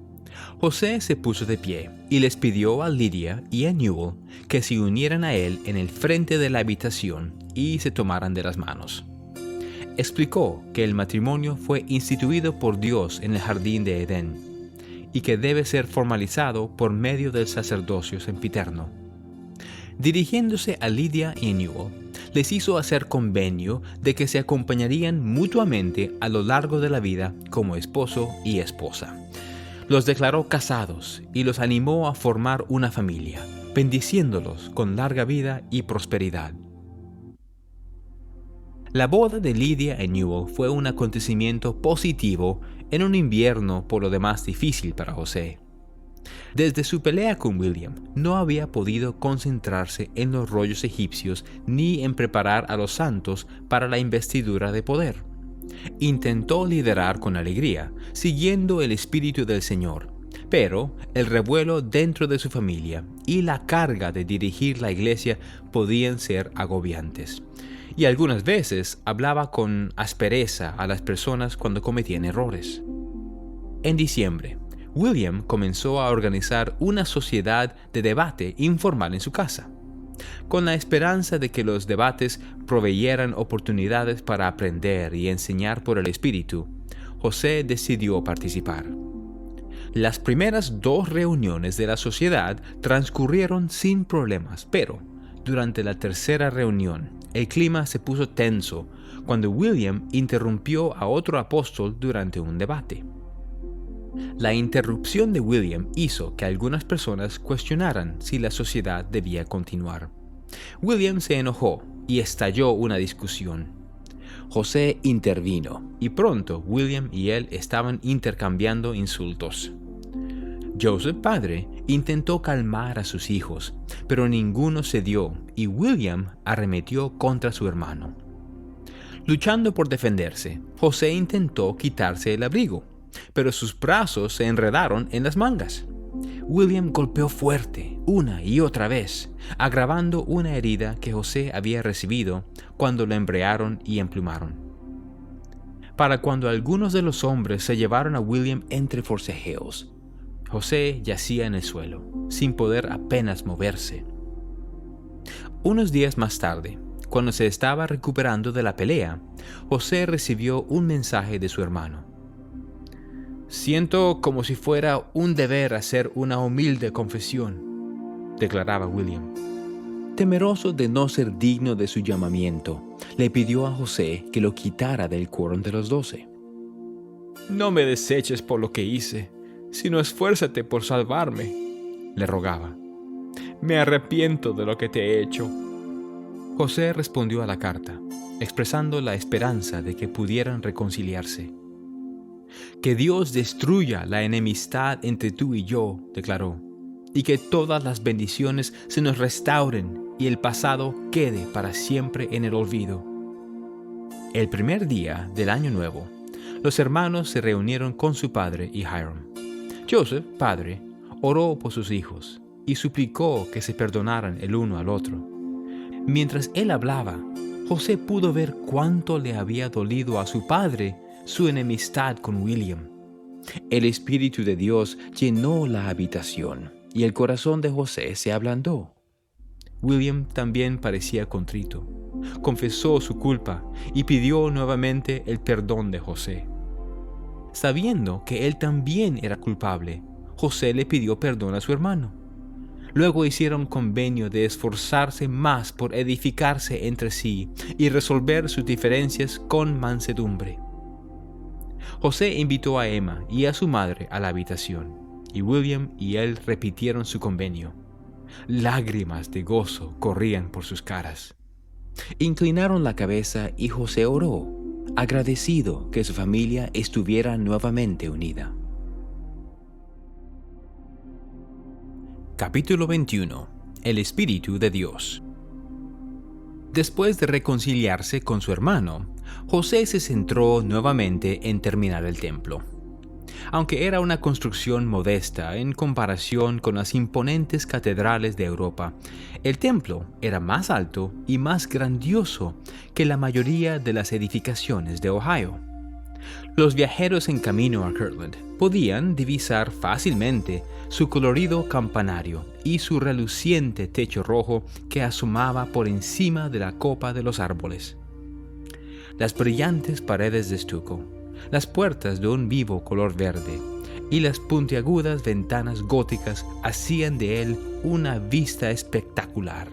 José se puso de pie y les pidió a Lydia y a Newell que se unieran a él en el frente de la habitación y se tomaran de las manos. Explicó que el matrimonio fue instituido por Dios en el jardín de Edén y que debe ser formalizado por medio del sacerdocio sempiterno. Dirigiéndose a Lydia y a Newell, les hizo hacer convenio de que se acompañarían mutuamente a lo largo de la vida como esposo y esposa. Los declaró casados y los animó a formar una familia, bendiciéndolos con larga vida y prosperidad. La boda de Lydia y Newell fue un acontecimiento positivo en un invierno por lo demás difícil para José. Desde su pelea con William, no había podido concentrarse en los rollos egipcios ni en preparar a los santos para la investidura de poder. Intentó liderar con alegría, siguiendo el espíritu del Señor, pero el revuelo dentro de su familia y la carga de dirigir la iglesia podían ser agobiantes. Y algunas veces hablaba con aspereza a las personas cuando cometían errores. En diciembre, William comenzó a organizar una sociedad de debate informal en su casa, con la esperanza de que los debates proveyeran oportunidades para aprender y enseñar por el Espíritu. José decidió participar. Las primeras 2 reuniones de la sociedad transcurrieron sin problemas, pero durante la tercera reunión, el clima se puso tenso cuando William interrumpió a otro apóstol durante un debate. La interrupción de William hizo que algunas personas cuestionaran si la sociedad debía continuar. William se enojó y estalló una discusión. José intervino y pronto William y él estaban intercambiando insultos. Joseph, padre, intentó calmar a sus hijos, pero ninguno cedió y William arremetió contra su hermano. Luchando por defenderse, José intentó quitarse el abrigo, pero sus brazos se enredaron en las mangas. William golpeó fuerte una y otra vez, agravando una herida que José había recibido cuando lo embrearon y emplumaron. Para cuando algunos de los hombres se llevaron a William entre forcejeos, José yacía en el suelo, sin poder apenas moverse. Unos días más tarde, cuando se estaba recuperando de la pelea, José recibió un mensaje de su hermano. «Siento como si fuera un deber hacer una humilde confesión», declaraba William. Temeroso de no ser digno de su llamamiento, le pidió a José que lo quitara del quórum de los 12. «No me deseches por lo que hice, sino esfuérzate por salvarme», le rogaba. «Me arrepiento de lo que te he hecho». José respondió a la carta, expresando la esperanza de que pudieran reconciliarse. «Que Dios destruya la enemistad entre tú y yo», declaró, «y que todas las bendiciones se nos restauren y el pasado quede para siempre en el olvido». El primer día del año nuevo, los hermanos se reunieron con su padre y Hiram. Joseph, padre, oró por sus hijos y suplicó que se perdonaran el uno al otro. Mientras él hablaba, José pudo ver cuánto le había dolido a su padre su enemistad con William. El Espíritu de Dios llenó la habitación y el corazón de José se ablandó. William también parecía contrito, confesó su culpa y pidió nuevamente el perdón de José. Sabiendo que él también era culpable, José le pidió perdón a su hermano. Luego hicieron convenio de esforzarse más por edificarse entre sí y resolver sus diferencias con mansedumbre. José invitó a Emma y a su madre a la habitación, y William y él repitieron su convenio. Lágrimas de gozo corrían por sus caras. Inclinaron la cabeza y José oró, agradecido que su familia estuviera nuevamente unida. Capítulo 21. El Espíritu de Dios. Después de reconciliarse con su hermano, José se centró nuevamente en terminar el templo. Aunque era una construcción modesta en comparación con las imponentes catedrales de Europa, el templo era más alto y más grandioso que la mayoría de las edificaciones de Ohio. Los viajeros en camino a Kirtland podían divisar fácilmente su colorido campanario y su reluciente techo rojo que asomaba por encima de la copa de los árboles. Las brillantes paredes de estuco, las puertas de un vivo color verde y las puntiagudas ventanas góticas hacían de él una vista espectacular.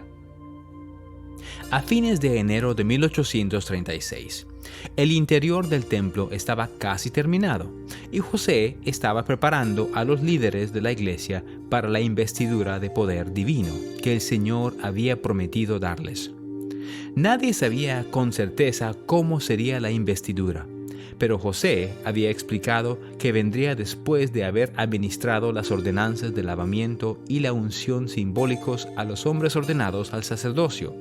A fines de enero de 1836, el interior del templo estaba casi terminado y José estaba preparando a los líderes de la iglesia para la investidura de poder divino que el Señor había prometido darles. Nadie sabía con certeza cómo sería la investidura, pero José había explicado que vendría después de haber administrado las ordenanzas de lavamiento y la unción simbólicos a los hombres ordenados al sacerdocio,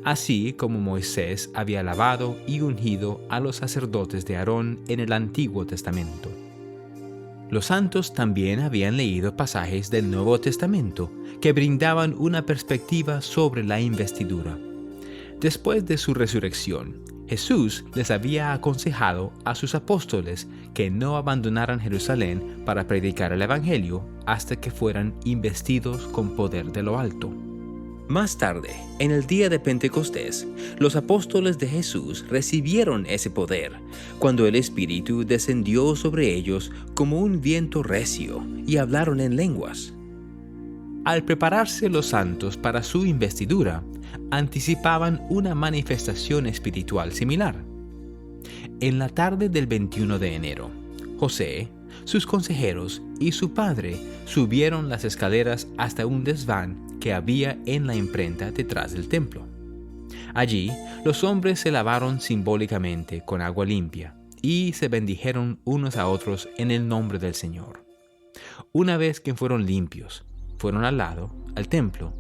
así como Moisés había lavado y ungido a los sacerdotes de Aarón en el Antiguo Testamento. Los santos también habían leído pasajes del Nuevo Testamento que brindaban una perspectiva sobre la investidura. Después de su resurrección, Jesús les había aconsejado a sus apóstoles que no abandonaran Jerusalén para predicar el Evangelio hasta que fueran investidos con poder de lo alto. Más tarde, en el día de Pentecostés, los apóstoles de Jesús recibieron ese poder, cuando el Espíritu descendió sobre ellos como un viento recio y hablaron en lenguas. Al prepararse los santos para su investidura, anticipaban una manifestación espiritual similar. En la tarde del 21 de enero, José, sus consejeros y su padre subieron las escaleras hasta un desván que había en la imprenta detrás del templo. Allí, los hombres se lavaron simbólicamente con agua limpia y se bendijeron unos a otros en el nombre del Señor. Una vez que fueron limpios, fueron al lado, al templo,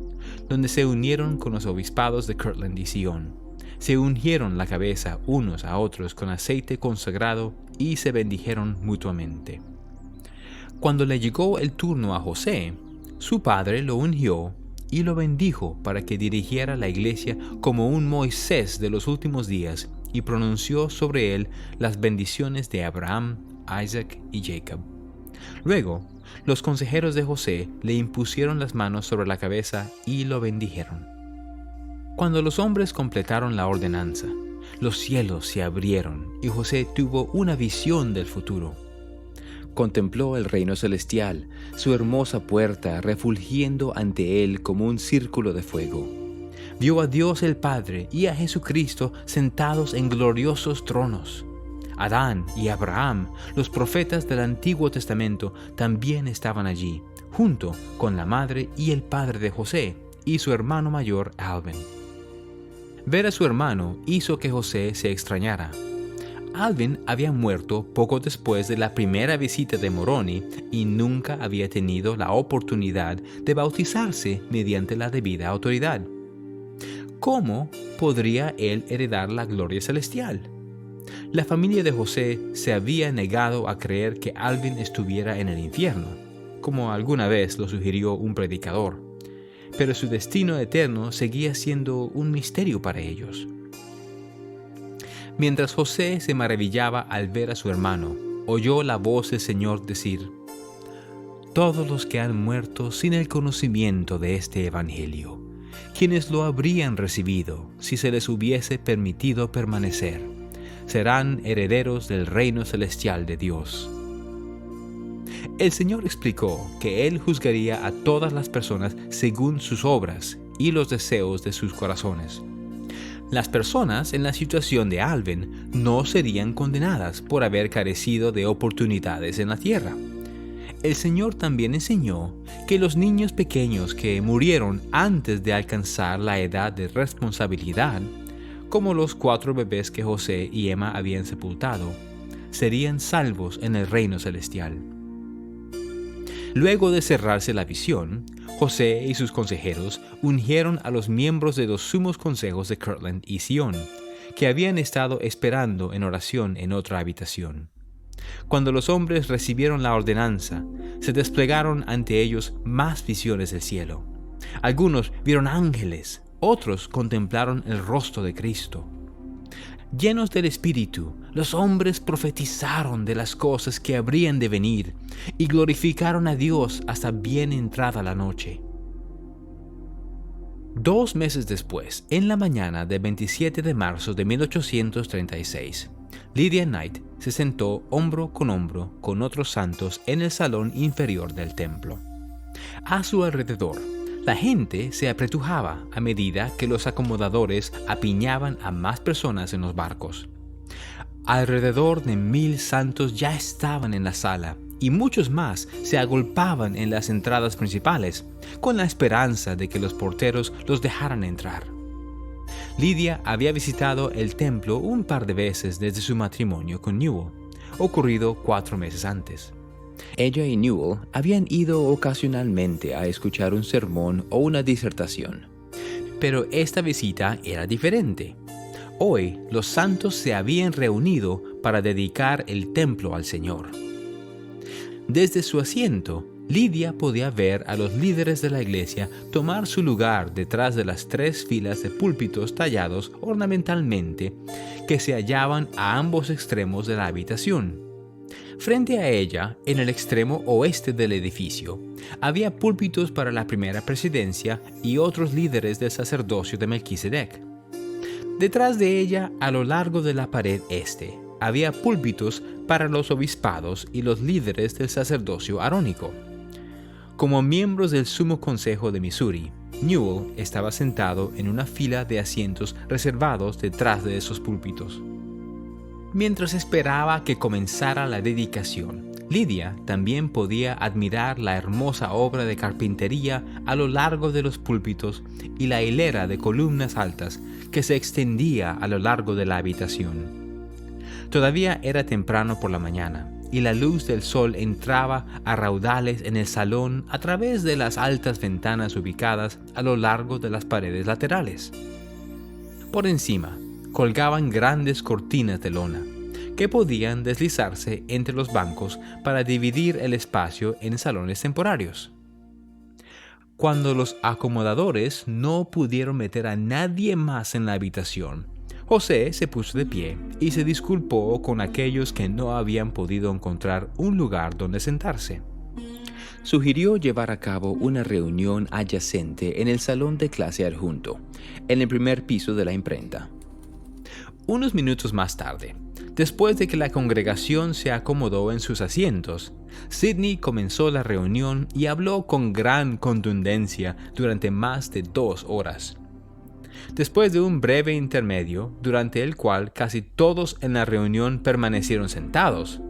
donde se unieron con los obispados de Kirtland y Sion. Se ungieron la cabeza unos a otros con aceite consagrado y se bendijeron mutuamente. Cuando le llegó el turno a José, su padre lo ungió y lo bendijo para que dirigiera la iglesia como un Moisés de los últimos días y pronunció sobre él las bendiciones de Abraham, Isaac y Jacob. Luego, los consejeros de José le impusieron las manos sobre la cabeza y lo bendijeron. Cuando los hombres completaron la ordenanza, los cielos se abrieron y José tuvo una visión del futuro. Contempló el reino celestial, su hermosa puerta refulgiendo ante él como un círculo de fuego. Vio a Dios el Padre y a Jesucristo sentados en gloriosos tronos. Adán y Abraham, los profetas del Antiguo Testamento, también estaban allí, junto con la madre y el padre de José y su hermano mayor Alvin. Ver a su hermano hizo que José se extrañara. Alvin había muerto poco después de la primera visita de Moroni y nunca había tenido la oportunidad de bautizarse mediante la debida autoridad. ¿Cómo podría él heredar la gloria celestial? La familia de José se había negado a creer que Alvin estuviera en el infierno, como alguna vez lo sugirió un predicador, pero su destino eterno seguía siendo un misterio para ellos. Mientras José se maravillaba al ver a su hermano, oyó la voz del Señor decir: «Todos los que han muerto sin el conocimiento de este Evangelio, quienes lo habrían recibido si se les hubiese permitido permanecer, serán herederos del reino celestial de Dios». El Señor explicó que Él juzgaría a todas las personas según sus obras y los deseos de sus corazones. Las personas en la situación de Alvin no serían condenadas por haber carecido de oportunidades en la tierra. El Señor también enseñó que los niños pequeños que murieron antes de alcanzar la edad de responsabilidad, como los 4 bebés que José y Emma habían sepultado, serían salvos en el reino celestial. Luego de cerrarse la visión, José y sus consejeros ungieron a los miembros de los sumos consejos de Kirtland y Sion, que habían estado esperando en oración en otra habitación. Cuando los hombres recibieron la ordenanza, se desplegaron ante ellos más visiones del cielo. Algunos vieron ángeles, otros contemplaron el rostro de Cristo. Llenos del Espíritu, los hombres profetizaron de las cosas que habrían de venir y glorificaron a Dios hasta bien entrada la noche. 2 meses después, en la mañana del 27 de marzo de 1836, Lydia Knight se sentó hombro con otros santos en el salón inferior del templo. A su alrededor, la gente se apretujaba a medida que los acomodadores apiñaban a más personas en los barcos. Alrededor de 1000 santos ya estaban en la sala y muchos más se agolpaban en las entradas principales, con la esperanza de que los porteros los dejaran entrar. Lydia había visitado el templo un par de veces desde su matrimonio con Newell, ocurrido 4 meses antes. Ella y Newell habían ido ocasionalmente a escuchar un sermón o una disertación. Pero esta visita era diferente. Hoy los santos se habían reunido para dedicar el templo al Señor. Desde su asiento, Lidia podía ver a los líderes de la iglesia tomar su lugar detrás de las 3 filas de púlpitos tallados ornamentalmente que se hallaban a ambos extremos de la habitación. Frente a ella, en el extremo oeste del edificio, había púlpitos para la primera presidencia y otros líderes del sacerdocio de Melquisedec. Detrás de ella, a lo largo de la pared este, había púlpitos para los obispados y los líderes del sacerdocio arónico. Como miembros del Sumo Consejo de Missouri, Newell estaba sentado en una fila de asientos reservados detrás de esos púlpitos. Mientras esperaba que comenzara la dedicación, Lidia también podía admirar la hermosa obra de carpintería a lo largo de los púlpitos y la hilera de columnas altas que se extendía a lo largo de la habitación. Todavía era temprano por la mañana, y la luz del sol entraba a raudales en el salón a través de las altas ventanas ubicadas a lo largo de las paredes laterales. Por encima, colgaban grandes cortinas de lona, que podían deslizarse entre los bancos para dividir el espacio en salones temporarios. Cuando los acomodadores no pudieron meter a nadie más en la habitación, José se puso de pie y se disculpó con aquellos que no habían podido encontrar un lugar donde sentarse. Sugirió llevar a cabo una reunión adyacente en el salón de clase adjunto, en el primer piso de la imprenta. Unos minutos más tarde, después de que la congregación se acomodó en sus asientos, Sidney comenzó la reunión y habló con gran contundencia durante más de 2 horas. Después de un breve intermedio, durante el cual casi todos en la reunión permanecieron sentados,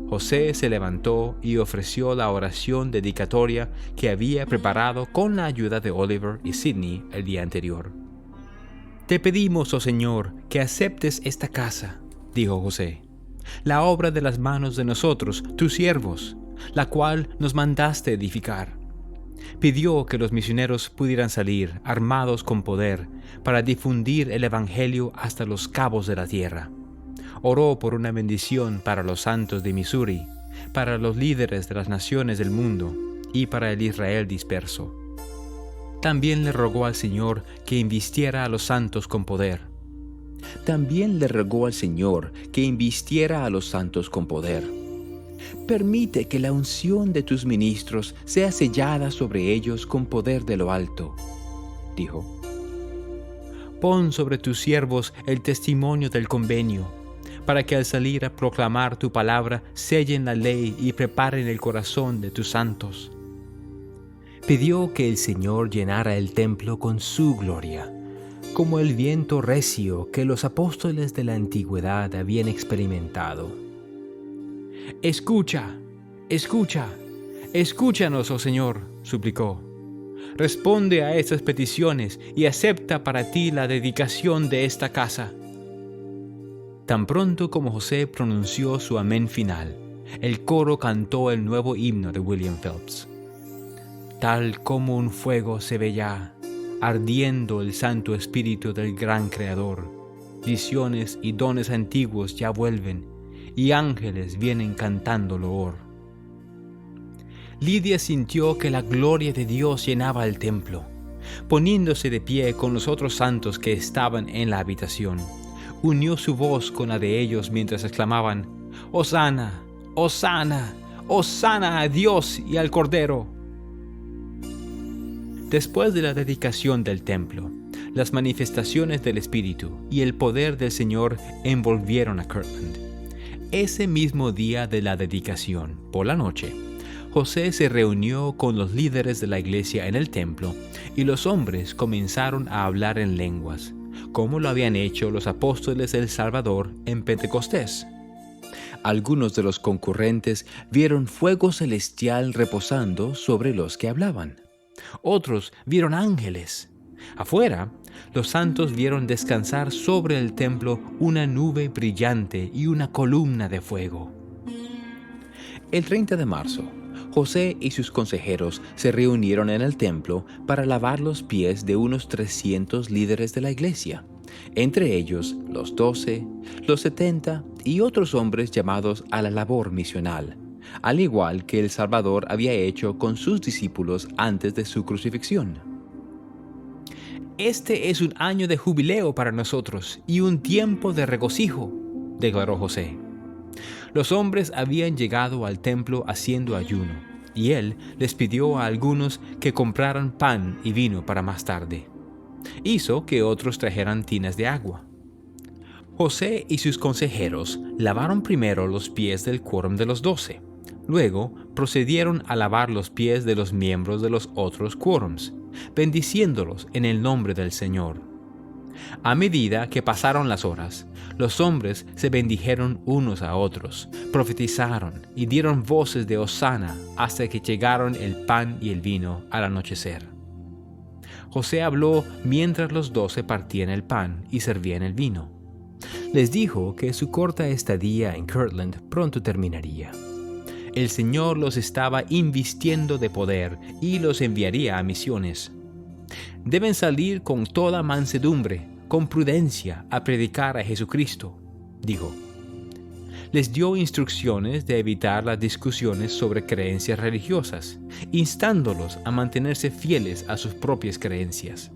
José se levantó y ofreció la oración dedicatoria que había preparado con la ayuda de Oliver y Sidney el día anterior. «Te pedimos, oh Señor, que aceptes esta casa», dijo José, «la obra de las manos de nosotros, tus siervos, la cual nos mandaste edificar». Pidió que los misioneros pudieran salir armados con poder para difundir el Evangelio hasta los cabos de la tierra. Oró por una bendición para los santos de Missouri, para los líderes de las naciones del mundo y para el Israel disperso. También le rogó al Señor que invistiera a los santos con poder. Permite que la unción de tus ministros sea sellada sobre ellos con poder de lo alto, dijo. Pon sobre tus siervos el testimonio del convenio, para que al salir a proclamar tu palabra sellen la ley y preparen el corazón de tus santos. Pidió que el Señor llenara el templo con su gloria, como el viento recio que los apóstoles de la antigüedad habían experimentado. Escucha, escúchanos, oh Señor, suplicó. Responde a estas peticiones y acepta para ti la dedicación de esta casa. Tan pronto como José pronunció su amén final, el coro cantó el nuevo himno de William Phelps. Tal como un fuego se ve ya, ardiendo el Santo Espíritu del gran Creador. Visiones y dones antiguos ya vuelven, y ángeles vienen cantando loor. Lidia sintió que la gloria de Dios llenaba el templo. Poniéndose de pie con los otros santos que estaban en la habitación, unió su voz con la de ellos mientras exclamaban: «Hosana, Hosana, Hosana a Dios y al Cordero». Después de la dedicación del templo, las manifestaciones del Espíritu y el poder del Señor envolvieron a Kirtland. Ese mismo día de la dedicación, por la noche, José se reunió con los líderes de la iglesia en el templo y los hombres comenzaron a hablar en lenguas, como lo habían hecho los apóstoles del Salvador en Pentecostés. Algunos de los concurrentes vieron fuego celestial reposando sobre los que hablaban. Otros vieron ángeles. Afuera, los santos vieron descansar sobre el templo una nube brillante y una columna de fuego. El 30 de marzo, José y sus consejeros se reunieron en el templo para lavar los pies de unos 300 líderes de la iglesia, entre ellos los 12, los 70 y otros hombres llamados a la labor misional, al igual que el Salvador había hecho con sus discípulos antes de su crucifixión. Este es un año de jubileo para nosotros y un tiempo de regocijo, declaró José. Los hombres habían llegado al templo haciendo ayuno, y él les pidió a algunos que compraran pan y vino para más tarde. Hizo que otros trajeran tinas de agua. José y sus consejeros lavaron primero los pies del quórum de los 12. Luego procedieron a lavar los pies de los miembros de los otros quórums, bendiciéndolos en el nombre del Señor. A medida que pasaron las horas, los hombres se bendijeron unos a otros, profetizaron y dieron voces de hosana hasta que llegaron el pan y el vino al anochecer. José habló mientras los 12 partían el pan y servían el vino. Les dijo que su corta estadía en Kirtland pronto terminaría. El Señor los estaba invistiendo de poder y los enviaría a misiones. Deben salir con toda mansedumbre, con prudencia, a predicar a Jesucristo, dijo. Les dio instrucciones de evitar las discusiones sobre creencias religiosas, instándolos a mantenerse fieles a sus propias creencias.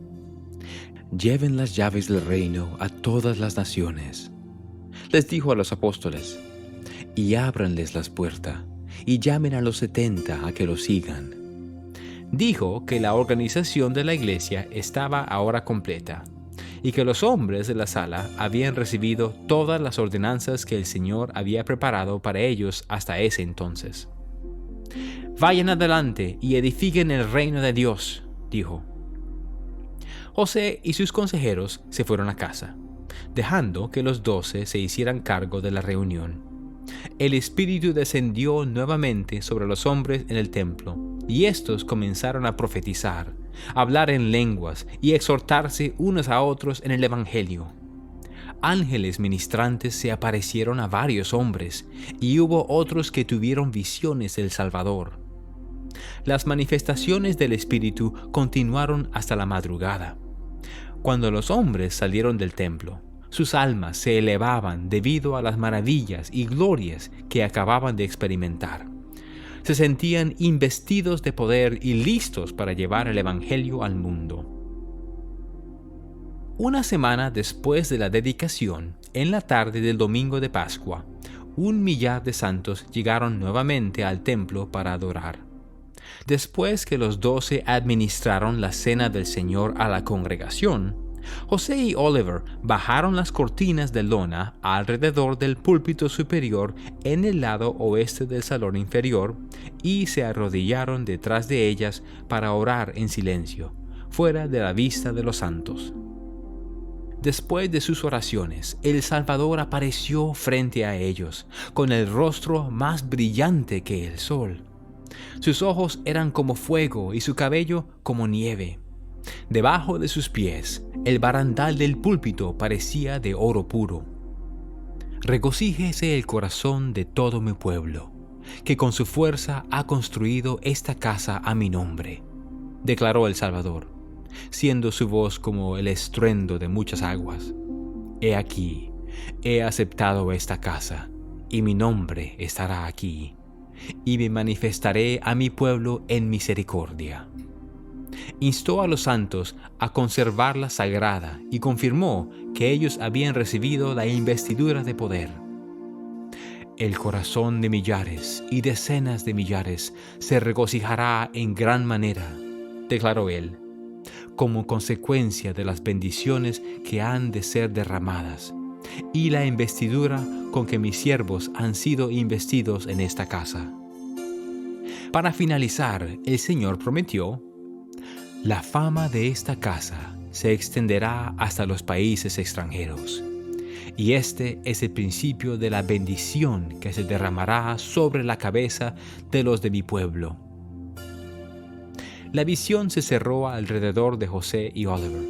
Lleven las llaves del reino a todas las naciones, les dijo a los apóstoles, y ábranles las puertas, y llamen a los 70 a que los sigan. Dijo que la organización de la iglesia estaba ahora completa, y que los hombres de la sala habían recibido todas las ordenanzas que el Señor había preparado para ellos hasta ese entonces. Vayan adelante y edifiquen el reino de Dios, dijo. José y sus consejeros se fueron a casa, dejando que los 12 se hicieran cargo de la reunión. El Espíritu descendió nuevamente sobre los hombres en el templo, y éstos comenzaron a profetizar, hablar en lenguas y exhortarse unos a otros en el Evangelio. Ángeles ministrantes se aparecieron a varios hombres, y hubo otros que tuvieron visiones del Salvador. Las manifestaciones del Espíritu continuaron hasta la madrugada. Cuando los hombres salieron del templo, sus almas se elevaban debido a las maravillas y glorias que acababan de experimentar. Se sentían investidos de poder y listos para llevar el Evangelio al mundo. Una semana después de la dedicación, en la tarde del domingo de Pascua, 1,000,000 de santos llegaron nuevamente al templo para adorar. Después que los 12 administraron la cena del Señor a la congregación, José y Oliver bajaron las cortinas de lona alrededor del púlpito superior en el lado oeste del salón inferior y se arrodillaron detrás de ellas para orar en silencio, fuera de la vista de los santos. Después de sus oraciones, el Salvador apareció frente a ellos, con el rostro más brillante que el sol. Sus ojos eran como fuego y su cabello como nieve. Debajo de sus pies, el barandal del púlpito parecía de oro puro. Regocíjese el corazón de todo mi pueblo, que con su fuerza ha construido esta casa a mi nombre, declaró el Salvador, siendo su voz como el estruendo de muchas aguas. He aquí, he aceptado esta casa, y mi nombre estará aquí, y me manifestaré a mi pueblo en misericordia. Instó a los santos a conservarla sagrada y confirmó que ellos habían recibido la investidura de poder. El corazón de millares y decenas de millares se regocijará en gran manera, declaró él, como consecuencia de las bendiciones que han de ser derramadas y la investidura con que mis siervos han sido investidos en esta casa. Para finalizar, el Señor prometió: la fama de esta casa se extenderá hasta los países extranjeros, y este es el principio de la bendición que se derramará sobre la cabeza de los de mi pueblo. La visión se cerró alrededor de José y Oliver,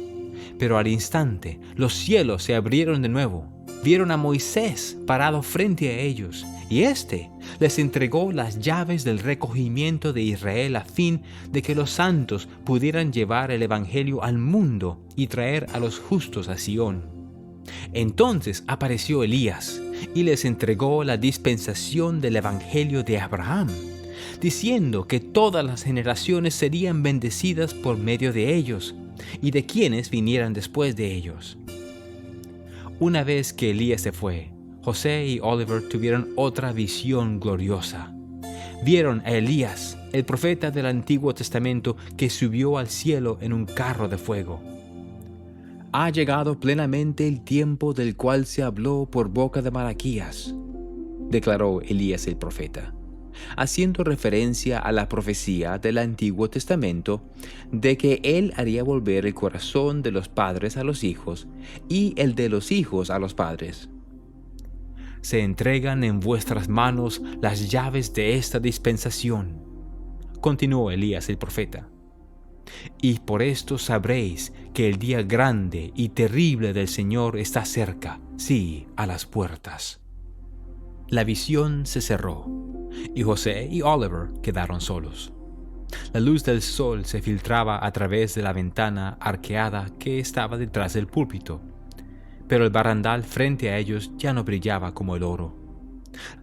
pero al instante los cielos se abrieron de nuevo. Vieron a Moisés parado frente a ellos, y éste les entregó las llaves del recogimiento de Israel a fin de que los santos pudieran llevar el Evangelio al mundo y traer a los justos a Sión. Entonces apareció Elías, y les entregó la dispensación del Evangelio de Abraham, diciendo que todas las generaciones serían bendecidas por medio de ellos y de quienes vinieran después de ellos. Una vez que Elías se fue, José y Oliver tuvieron otra visión gloriosa. Vieron a Elías, el profeta del Antiguo Testamento, que subió al cielo en un carro de fuego. Ha llegado plenamente el tiempo del cual se habló por boca de Malaquías, declaró Elías el profeta, haciendo referencia a la profecía del Antiguo Testamento de que él haría volver el corazón de los padres a los hijos y el de los hijos a los padres. Se entregan en vuestras manos las llaves de esta dispensación, continuó Elías el profeta. Y por esto sabréis que el día grande y terrible del Señor está cerca, sí, a las puertas. La visión se cerró, y José y Oliver quedaron solos. La luz del sol se filtraba a través de la ventana arqueada que estaba detrás del púlpito, pero el barandal frente a ellos ya no brillaba como el oro.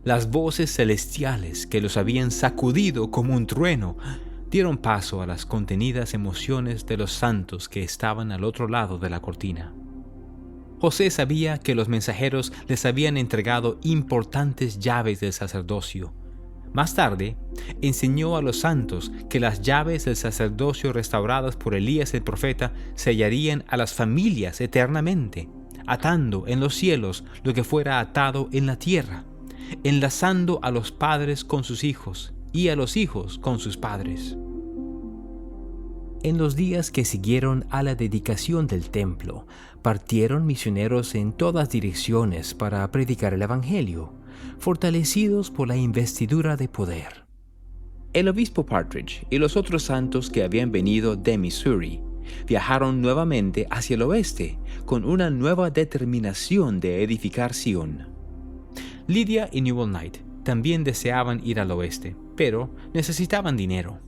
Las voces celestiales que los habían sacudido como un trueno dieron paso a las contenidas emociones de los santos que estaban al otro lado de la cortina. José sabía que los mensajeros les habían entregado importantes llaves del sacerdocio. Más tarde, enseñó a los santos que las llaves del sacerdocio restauradas por Elías el profeta sellarían a las familias eternamente, atando en los cielos lo que fuera atado en la tierra, enlazando a los padres con sus hijos y a los hijos con sus padres. En los días que siguieron a la dedicación del templo, partieron misioneros en todas direcciones para predicar el Evangelio, fortalecidos por la investidura de poder. El obispo Partridge y los otros santos que habían venido de Missouri viajaron nuevamente hacia el oeste con una nueva determinación de edificar Sion. Lydia y Newell Knight también deseaban ir al oeste, pero necesitaban dinero.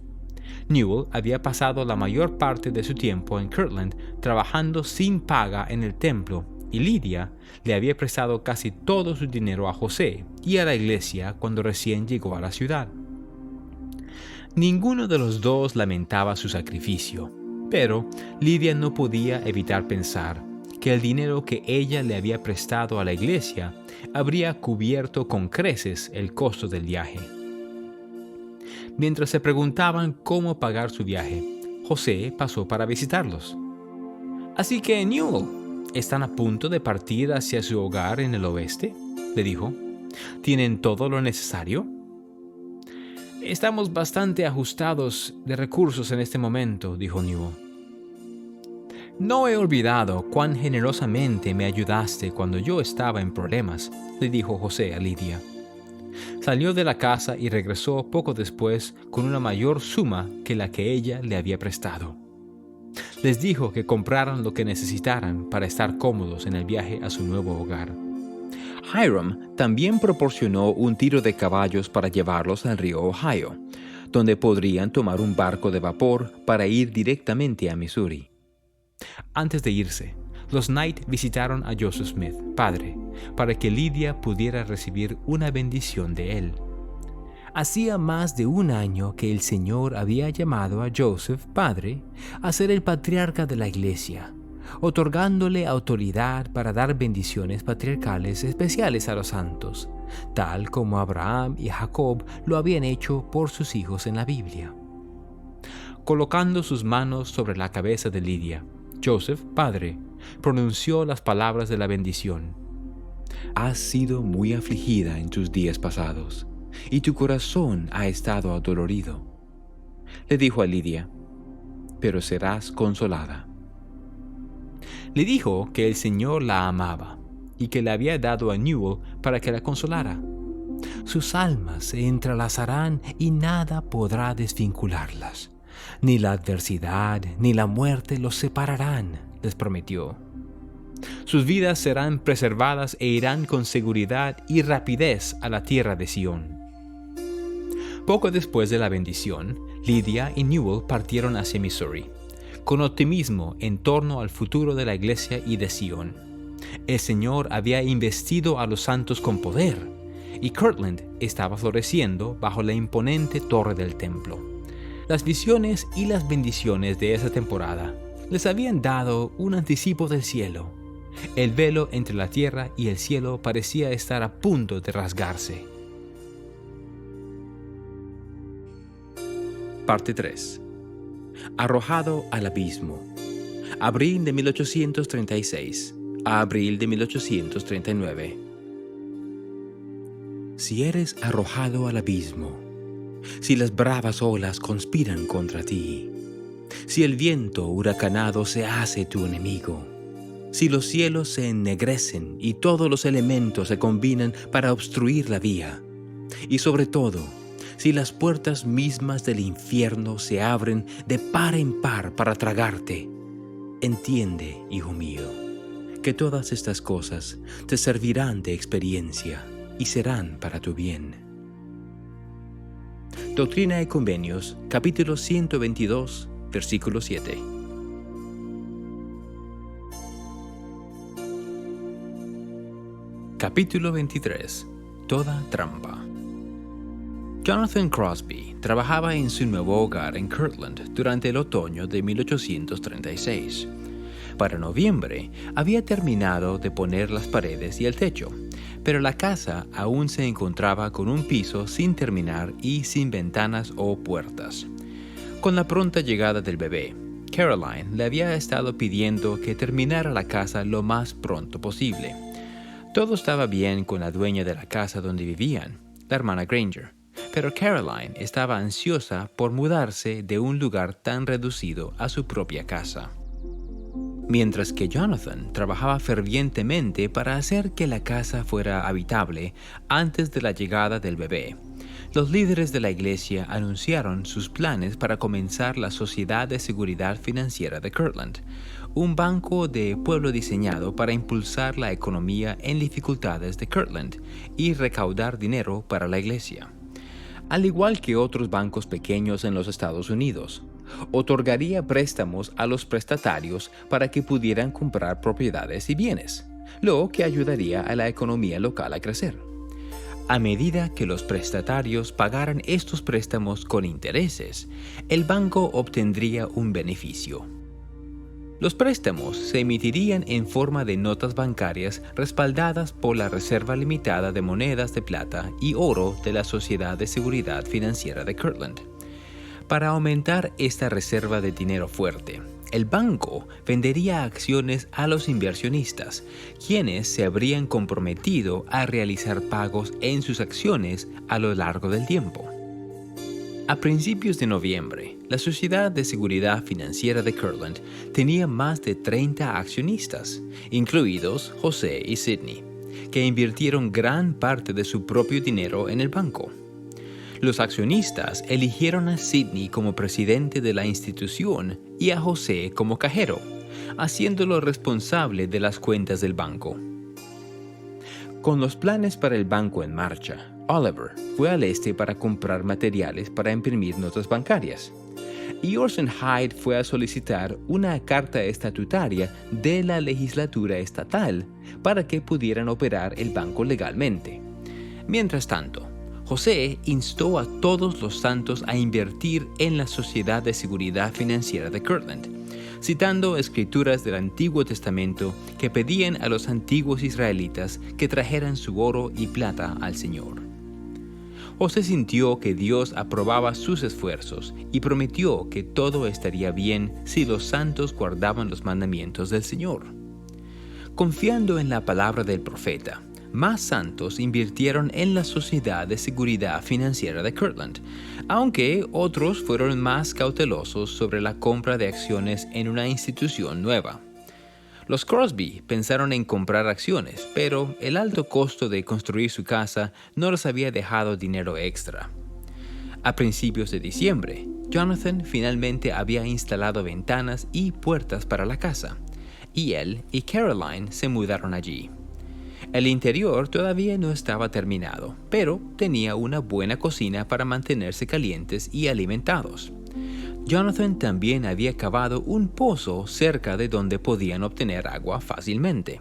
Newell había pasado la mayor parte de su tiempo en Kirtland trabajando sin paga en el templo, y Lydia le había prestado casi todo su dinero a José y a la iglesia cuando recién llegó a la ciudad. Ninguno de los dos lamentaba su sacrificio, pero Lydia no podía evitar pensar que el dinero que ella le había prestado a la iglesia habría cubierto con creces el costo del viaje. Mientras se preguntaban cómo pagar su viaje, José pasó para visitarlos. «Así que, Newell, ¿están a punto de partir hacia su hogar en el oeste?», le dijo. «¿Tienen todo lo necesario?». «Estamos bastante ajustados de recursos en este momento», dijo Newell. «No he olvidado cuán generosamente me ayudaste cuando yo estaba en problemas», le dijo José a Lydia. Salió de la casa y regresó poco después con una mayor suma que la que ella le había prestado. Les dijo que compraran lo que necesitaran para estar cómodos en el viaje a su nuevo hogar. Hiram también proporcionó un tiro de caballos para llevarlos al río Ohio, donde podrían tomar un barco de vapor para ir directamente a Missouri. Antes de irse, los Knight visitaron a Joseph Smith, padre, para que Lydia pudiera recibir una bendición de él. Hacía más de un año que el Señor había llamado a Joseph, padre, a ser el patriarca de la iglesia, otorgándole autoridad para dar bendiciones patriarcales especiales a los santos, tal como Abraham y Jacob lo habían hecho por sus hijos en la Biblia. Colocando sus manos sobre la cabeza de Lydia, Joseph, padre, pronunció las palabras de la bendición. «Has sido muy afligida en tus días pasados, y tu corazón ha estado adolorido», le dijo a Lydia, «pero serás consolada». Le dijo que el Señor la amaba y que le había dado a Newell para que la consolara. Sus almas se entrelazarán y nada podrá desvincularlas. Ni la adversidad ni la muerte los separarán, les prometió. Sus vidas serán preservadas e irán con seguridad y rapidez a la tierra de Sion. Poco después de la bendición, Lydia y Newell partieron hacia Missouri, con optimismo en torno al futuro de la iglesia y de Sion. El Señor había investido a los santos con poder, y Kirtland estaba floreciendo bajo la imponente torre del templo. Las visiones y las bendiciones de esa temporada les habían dado un anticipo del cielo. El velo entre la tierra y el cielo parecía estar a punto de rasgarse. Parte 3. Arrojado al abismo. Abril de 1836 a abril de 1839. Si eres arrojado al abismo, si las bravas olas conspiran contra ti, si el viento huracanado se hace tu enemigo, si los cielos se ennegrecen y todos los elementos se combinan para obstruir la vía, y sobre todo, si las puertas mismas del infierno se abren de par en par para tragarte, entiende, hijo mío, que todas estas cosas te servirán de experiencia y serán para tu bien. Doctrina y Convenios, capítulo 122, versículo 7. Capítulo 23. Toda trampa. Jonathan Crosby trabajaba en su nuevo hogar en Kirtland durante el otoño de 1836. Para noviembre había terminado de poner las paredes y el techo, pero la casa aún se encontraba con un piso sin terminar y sin ventanas o puertas. Con la pronta llegada del bebé, Caroline le había estado pidiendo que terminara la casa lo más pronto posible. Todo estaba bien con la dueña de la casa donde vivían, la hermana Granger, pero Caroline estaba ansiosa por mudarse de un lugar tan reducido a su propia casa. Mientras que Jonathan trabajaba fervientemente para hacer que la casa fuera habitable antes de la llegada del bebé, los líderes de la iglesia anunciaron sus planes para comenzar la Sociedad de Seguridad Financiera de Kirtland, un banco de pueblo diseñado para impulsar la economía en dificultades de Kirtland y recaudar dinero para la iglesia. Al igual que otros bancos pequeños en los Estados Unidos, otorgaría préstamos a los prestatarios para que pudieran comprar propiedades y bienes, lo que ayudaría a la economía local a crecer. A medida que los prestatarios pagaran estos préstamos con intereses, el banco obtendría un beneficio. Los préstamos se emitirían en forma de notas bancarias respaldadas por la Reserva Limitada de Monedas de Plata y Oro de la Sociedad de Seguridad Financiera de Kirtland. Para aumentar esta reserva de dinero fuerte, el banco vendería acciones a los inversionistas, quienes se habrían comprometido a realizar pagos en sus acciones a lo largo del tiempo. A principios de noviembre, la Sociedad de Seguridad Financiera de Kirtland tenía más de 30 accionistas, incluidos José y Sidney, que invirtieron gran parte de su propio dinero en el banco. Los accionistas eligieron a Sidney como presidente de la institución y a José como cajero, haciéndolo responsable de las cuentas del banco. Con los planes para el banco en marcha, Oliver fue al este para comprar materiales para imprimir notas bancarias, y Orson Hyde fue a solicitar una carta estatutaria de la legislatura estatal para que pudieran operar el banco legalmente. Mientras tanto, José instó a todos los santos a invertir en la Sociedad de Seguridad Financiera de Kirtland, citando escrituras del Antiguo Testamento que pedían a los antiguos israelitas que trajeran su oro y plata al Señor. José sintió que Dios aprobaba sus esfuerzos y prometió que todo estaría bien si los santos guardaban los mandamientos del Señor. Confiando en la palabra del profeta, más santos invirtieron en la Sociedad de Seguridad Financiera de Kirtland, aunque otros fueron más cautelosos sobre la compra de acciones en una institución nueva. Los Crosby pensaron en comprar acciones, pero el alto costo de construir su casa no les había dejado dinero extra. A principios de diciembre, Jonathan finalmente había instalado ventanas y puertas para la casa, y él y Caroline se mudaron allí. El interior todavía no estaba terminado, pero tenía una buena cocina para mantenerse calientes y alimentados. Jonathan también había cavado un pozo cerca de donde podían obtener agua fácilmente.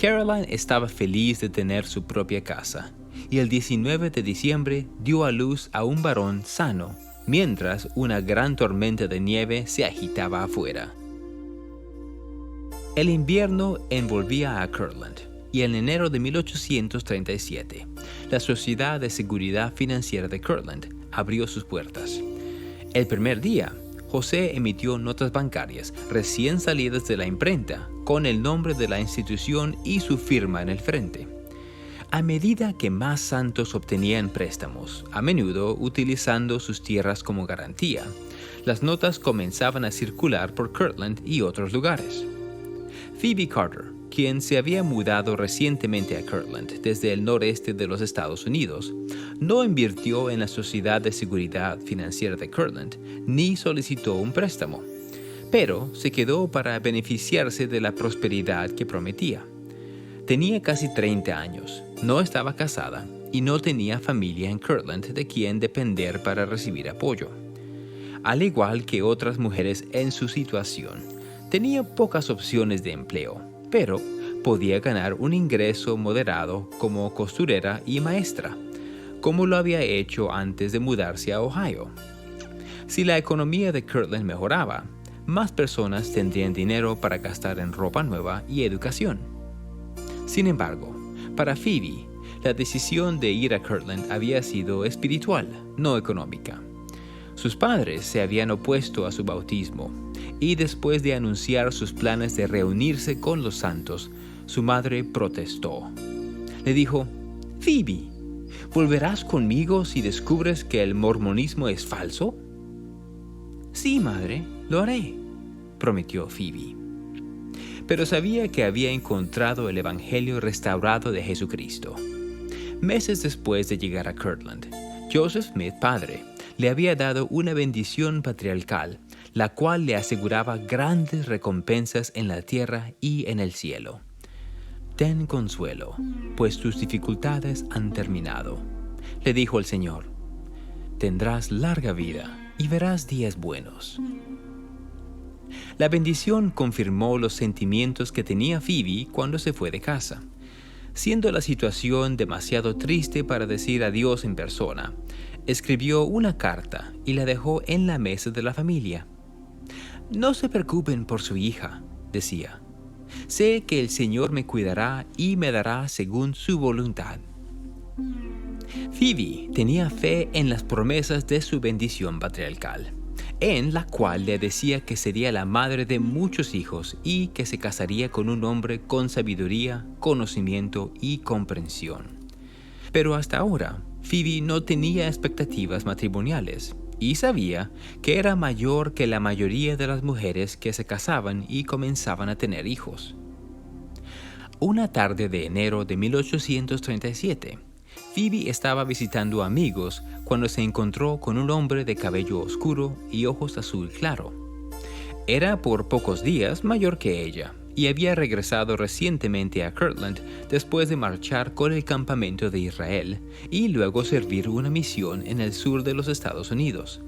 Caroline estaba feliz de tener su propia casa, y el 19 de diciembre dio a luz a un varón sano, mientras una gran tormenta de nieve se agitaba afuera. El invierno envolvía a Kirtland, y en enero de 1837, la Sociedad de Seguridad Financiera de Kirtland abrió sus puertas. El primer día, José emitió notas bancarias recién salidas de la imprenta, con el nombre de la institución y su firma en el frente. A medida que más santos obtenían préstamos, a menudo utilizando sus tierras como garantía, las notas comenzaban a circular por Kirtland y otros lugares. Phoebe Carter, quien se había mudado recientemente a Kirtland desde el noreste de los Estados Unidos, no invirtió en la Sociedad de Seguridad Financiera de Kirtland ni solicitó un préstamo, pero se quedó para beneficiarse de la prosperidad que prometía. Tenía casi 30 años, no estaba casada y no tenía familia en Kirtland de quien depender para recibir apoyo. Al igual que otras mujeres en su situación, tenía pocas opciones de empleo, pero podía ganar un ingreso moderado como costurera y maestra, como lo había hecho antes de mudarse a Ohio. Si la economía de Kirtland mejoraba, más personas tendrían dinero para gastar en ropa nueva y educación. Sin embargo, para Phoebe, la decisión de ir a Kirtland había sido espiritual, no económica. Sus padres se habían opuesto a su bautismo, y después de anunciar sus planes de reunirse con los santos, su madre protestó. Le dijo: «Phoebe, ¿volverás conmigo si descubres que el mormonismo es falso?» «Sí, madre, lo haré», prometió Phoebe. Pero sabía que había encontrado el evangelio restaurado de Jesucristo. Meses después de llegar a Kirtland, Joseph Smith, padre, le había dado una bendición patriarcal, la cual le aseguraba grandes recompensas en la tierra y en el cielo. «Ten consuelo, pues tus dificultades han terminado», le dijo el Señor. «Tendrás larga vida y verás días buenos». La bendición confirmó los sentimientos que tenía Phoebe cuando se fue de casa. Siendo la situación demasiado triste para decir adiós en persona, escribió una carta y la dejó en la mesa de la familia. «No se preocupen por su hija», decía. «Sé que el Señor me cuidará y me dará según su voluntad». Phoebe tenía fe en las promesas de su bendición patriarcal, en la cual le decía que sería la madre de muchos hijos y que se casaría con un hombre con sabiduría, conocimiento y comprensión. Pero hasta ahora, Phoebe no tenía expectativas matrimoniales y sabía que era mayor que la mayoría de las mujeres que se casaban y comenzaban a tener hijos. Una tarde de enero de 1837, Phoebe estaba visitando amigos cuando se encontró con un hombre de cabello oscuro y ojos azul claro. Era por pocos días mayor que ella y había regresado recientemente a Kirtland después de marchar con el campamento de Israel y luego servir una misión en el sur de los Estados Unidos.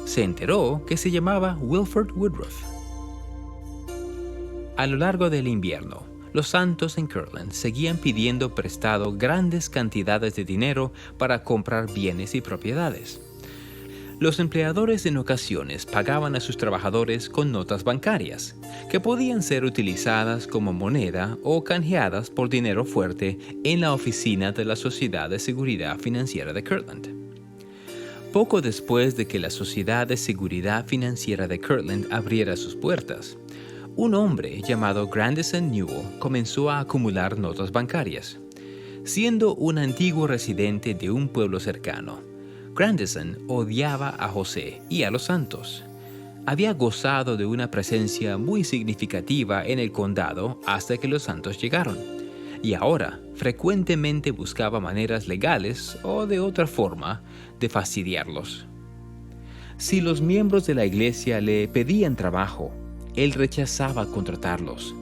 Se enteró que se llamaba Wilford Woodruff. A lo largo del invierno, los santos en Kirtland seguían pidiendo prestado grandes cantidades de dinero para comprar bienes y propiedades. Los empleadores en ocasiones pagaban a sus trabajadores con notas bancarias, que podían ser utilizadas como moneda o canjeadas por dinero fuerte en la oficina de la Sociedad de Seguridad Financiera de Kirtland. Poco después de que la Sociedad de Seguridad Financiera de Kirtland abriera sus puertas, un hombre llamado Grandison Newell comenzó a acumular notas bancarias. Siendo un antiguo residente de un pueblo cercano, Grandison odiaba a José y a los santos. Había gozado de una presencia muy significativa en el condado hasta que los santos llegaron, y ahora frecuentemente buscaba maneras legales o de otra forma de fastidiarlos. Si los miembros de la iglesia le pedían trabajo, él rechazaba contratarlos.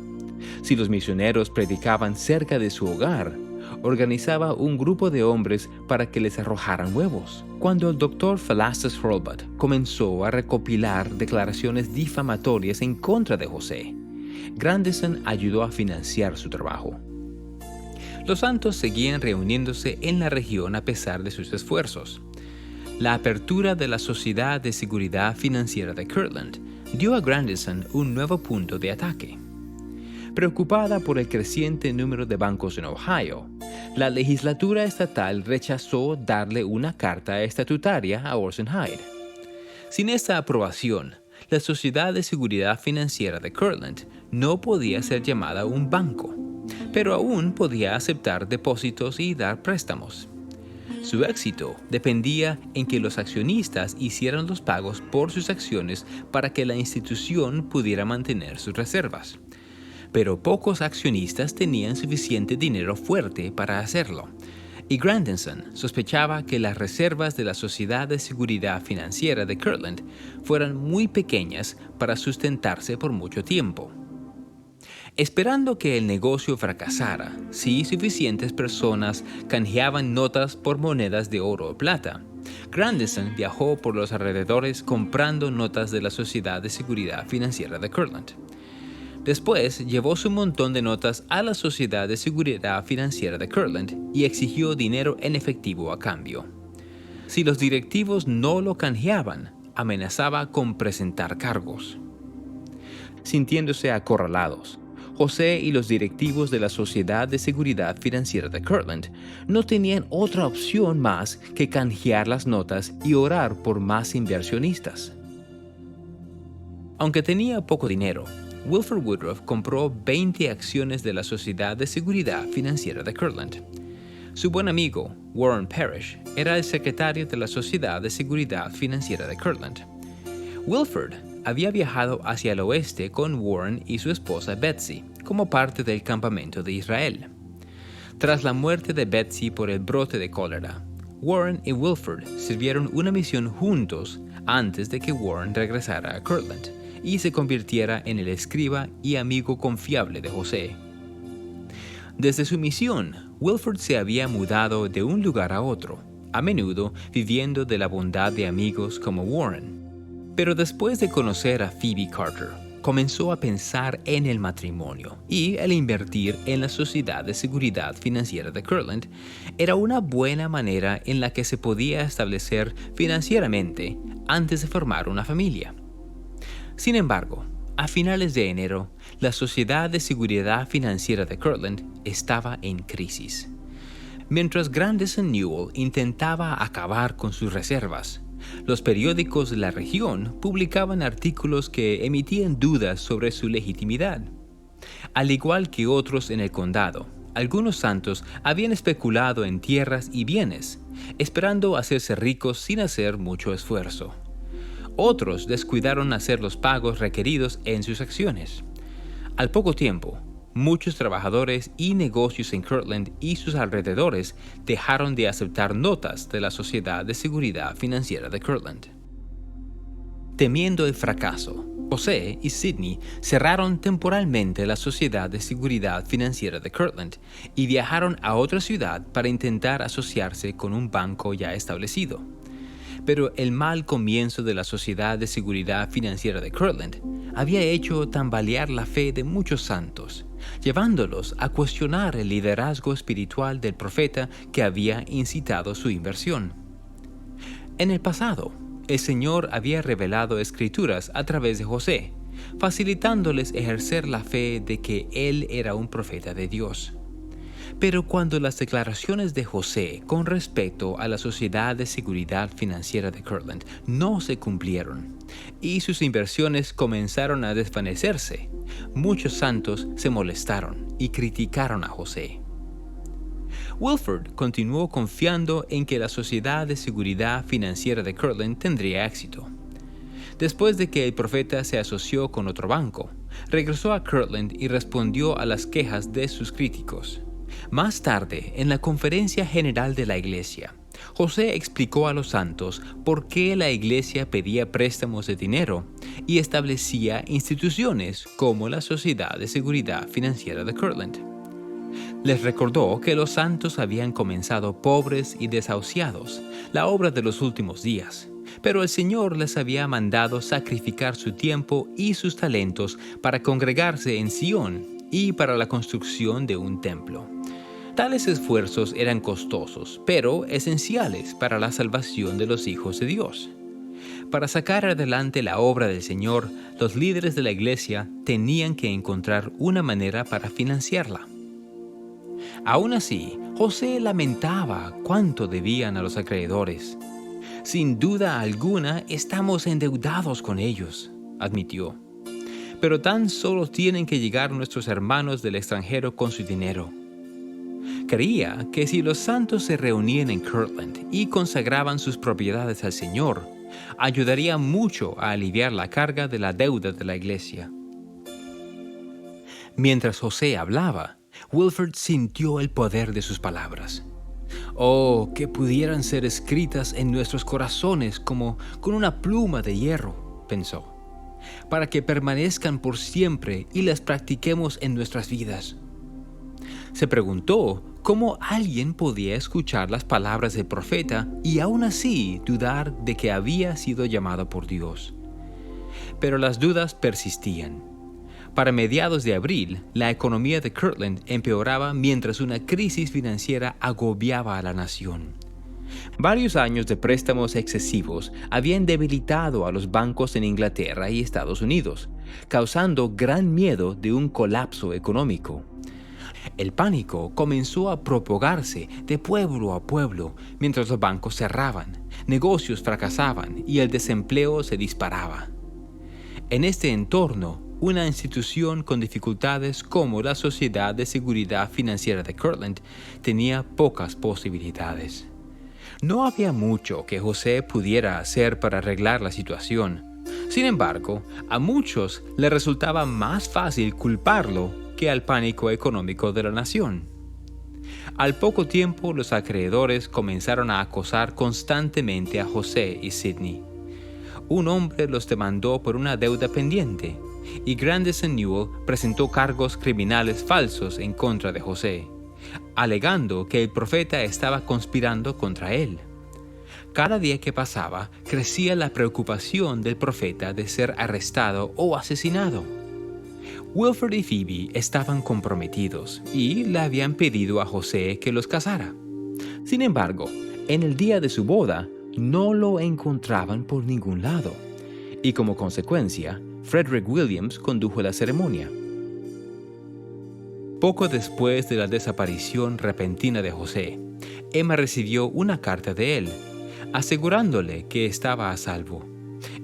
Si los misioneros predicaban cerca de su hogar, organizaba un grupo de hombres para que les arrojaran huevos. Cuando el Dr. Philastus Hurlbut comenzó a recopilar declaraciones difamatorias en contra de José, Grandison ayudó a financiar su trabajo. Los santos seguían reuniéndose en la región a pesar de sus esfuerzos. La apertura de la Sociedad de Seguridad Financiera de Kirtland dio a Grandison un nuevo punto de ataque. Preocupada por el creciente número de bancos en Ohio, la legislatura estatal rechazó darle una carta estatutaria a Orson Hyde. Sin esta aprobación, la Sociedad de Seguridad Financiera de Kirtland no podía ser llamada un banco, pero aún podía aceptar depósitos y dar préstamos. Su éxito dependía en que los accionistas hicieran los pagos por sus acciones para que la institución pudiera mantener sus reservas. Pero pocos accionistas tenían suficiente dinero fuerte para hacerlo, y Grandison sospechaba que las reservas de la Sociedad de Seguridad Financiera de Kirtland fueran muy pequeñas para sustentarse por mucho tiempo. Esperando que el negocio fracasara si suficientes personas canjeaban notas por monedas de oro o plata, Grandison viajó por los alrededores comprando notas de la Sociedad de Seguridad Financiera de Kirtland. Después llevó su montón de notas a la Sociedad de Seguridad Financiera de Kirtland y exigió dinero en efectivo a cambio. Si los directivos no lo canjeaban, amenazaba con presentar cargos. Sintiéndose acorralados, José y los directivos de la Sociedad de Seguridad Financiera de Kirtland no tenían otra opción más que canjear las notas y orar por más inversionistas. Aunque tenía poco dinero, Wilford Woodruff compró 20 acciones de la Sociedad de Seguridad Financiera de Kirtland. Su buen amigo, Warren Parrish, era el secretario de la Sociedad de Seguridad Financiera de Kirtland. Wilford había viajado hacia el oeste con Warren y su esposa Betsy como parte del campamento de Israel. Tras la muerte de Betsy por el brote de cólera, Warren y Wilford sirvieron una misión juntos antes de que Warren regresara a Kirtland y se convirtiera en el escriba y amigo confiable de José. Desde su misión, Wilford se había mudado de un lugar a otro, a menudo viviendo de la bondad de amigos como Warren. Pero después de conocer a Phoebe Carter, comenzó a pensar en el matrimonio y el invertir en la Sociedad de Seguridad Financiera de Kirtland era una buena manera en la que se podía establecer financieramente antes de formar una familia. Sin embargo, a finales de enero, la Sociedad de Seguridad Financiera de Kirtland estaba en crisis. Mientras Grandison Newell intentaba acabar con sus reservas, los periódicos de la región publicaban artículos que emitían dudas sobre su legitimidad. Al igual que otros en el condado, algunos santos habían especulado en tierras y bienes, esperando hacerse ricos sin hacer mucho esfuerzo. Otros descuidaron hacer los pagos requeridos en sus acciones. Al poco tiempo, muchos trabajadores y negocios en Kirtland y sus alrededores dejaron de aceptar notas de la Sociedad de Seguridad Financiera de Kirtland. Temiendo el fracaso, José y Sidney cerraron temporalmente la Sociedad de Seguridad Financiera de Kirtland y viajaron a otra ciudad para intentar asociarse con un banco ya establecido. Pero el mal comienzo de la Sociedad de Seguridad Financiera de Kirtland había hecho tambalear la fe de muchos santos, llevándolos a cuestionar el liderazgo espiritual del profeta que había incitado su inversión. En el pasado, el Señor había revelado escrituras a través de José, facilitándoles ejercer la fe de que él era un profeta de Dios. Pero cuando las declaraciones de José con respecto a la Sociedad de Seguridad Financiera de Kirtland no se cumplieron y sus inversiones comenzaron a desvanecerse, muchos santos se molestaron y criticaron a José. Wilford continuó confiando en que la Sociedad de Seguridad Financiera de Kirtland tendría éxito. Después de que el profeta se asoció con otro banco, regresó a Kirtland y respondió a las quejas de sus críticos. Más tarde, en la conferencia general de la iglesia, José explicó a los santos por qué la iglesia pedía préstamos de dinero y establecía instituciones como la Sociedad de Seguridad Financiera de Kirtland. Les recordó que los santos habían comenzado pobres y desahuciados, la obra de los últimos días, Pero el Señor les había mandado sacrificar su tiempo y sus talentos para congregarse en Sión y para la construcción de un templo. Tales esfuerzos eran costosos, pero esenciales para la salvación de los hijos de Dios. Para sacar adelante la obra del Señor, los líderes de la iglesia tenían que encontrar una manera para financiarla. Aún así, José lamentaba cuánto debían a los acreedores. Sin duda alguna, estamos endeudados con ellos, admitió. Pero tan solo tienen que llegar nuestros hermanos del extranjero con su dinero. Creía que si los santos se reunían en Kirtland y consagraban sus propiedades al Señor, ayudaría mucho a aliviar la carga de la deuda de la iglesia. Mientras José hablaba, Wilford sintió el poder de sus palabras. Oh, que pudieran ser escritas en nuestros corazones como con una pluma de hierro, pensó, para que permanezcan por siempre y las practiquemos en nuestras vidas. Se preguntó cómo alguien podía escuchar las palabras del profeta y aún así dudar de que había sido llamado por Dios. Pero las dudas persistían. Para mediados de abril, la economía de Kirtland empeoraba mientras una crisis financiera agobiaba a la nación. Varios años de préstamos excesivos habían debilitado a los bancos en Inglaterra y Estados Unidos, causando gran miedo de un colapso económico. El pánico comenzó a propagarse de pueblo a pueblo mientras los bancos cerraban, negocios fracasaban y el desempleo se disparaba. En este entorno, una institución con dificultades como la Sociedad de Seguridad Financiera de Kirtland tenía pocas posibilidades. No había mucho que José pudiera hacer para arreglar la situación. Sin embargo, a muchos les resultaba más fácil culparlo que al pánico económico de la nación. Al poco tiempo, los acreedores comenzaron a acosar constantemente a José y Sidney. Un hombre los demandó por una deuda pendiente, y Grandison Newell presentó cargos criminales falsos en contra de José, alegando que el profeta estaba conspirando contra él. Cada día que pasaba, crecía la preocupación del profeta de ser arrestado o asesinado. Wilford y Phoebe estaban comprometidos y le habían pedido a José que los casara. Sin embargo, en el día de su boda, no lo encontraban por ningún lado, y como consecuencia, Frederick Williams condujo la ceremonia. Poco después de la desaparición repentina de José, Emma recibió una carta de él, asegurándole que estaba a salvo.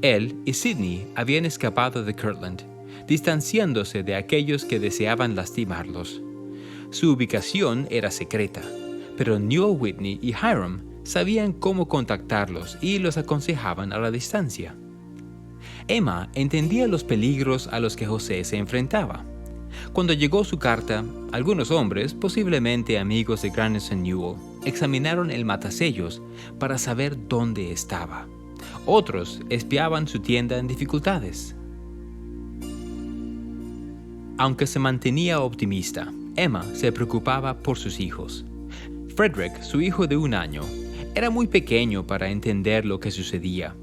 Él y Sidney habían escapado de Kirtland, distanciándose de aquellos que deseaban lastimarlos. Su ubicación era secreta, pero Newell Whitney y Hiram sabían cómo contactarlos y los aconsejaban a la distancia. Emma entendía los peligros a los que José se enfrentaba. Cuando llegó su carta, algunos hombres, posiblemente amigos de Grandison Newell, examinaron el matasellos para saber dónde estaba. Otros espiaban su tienda en dificultades. Aunque se mantenía optimista, Emma se preocupaba por sus hijos. Frederick, su hijo de 1 año, era muy pequeño para entender lo que sucedía.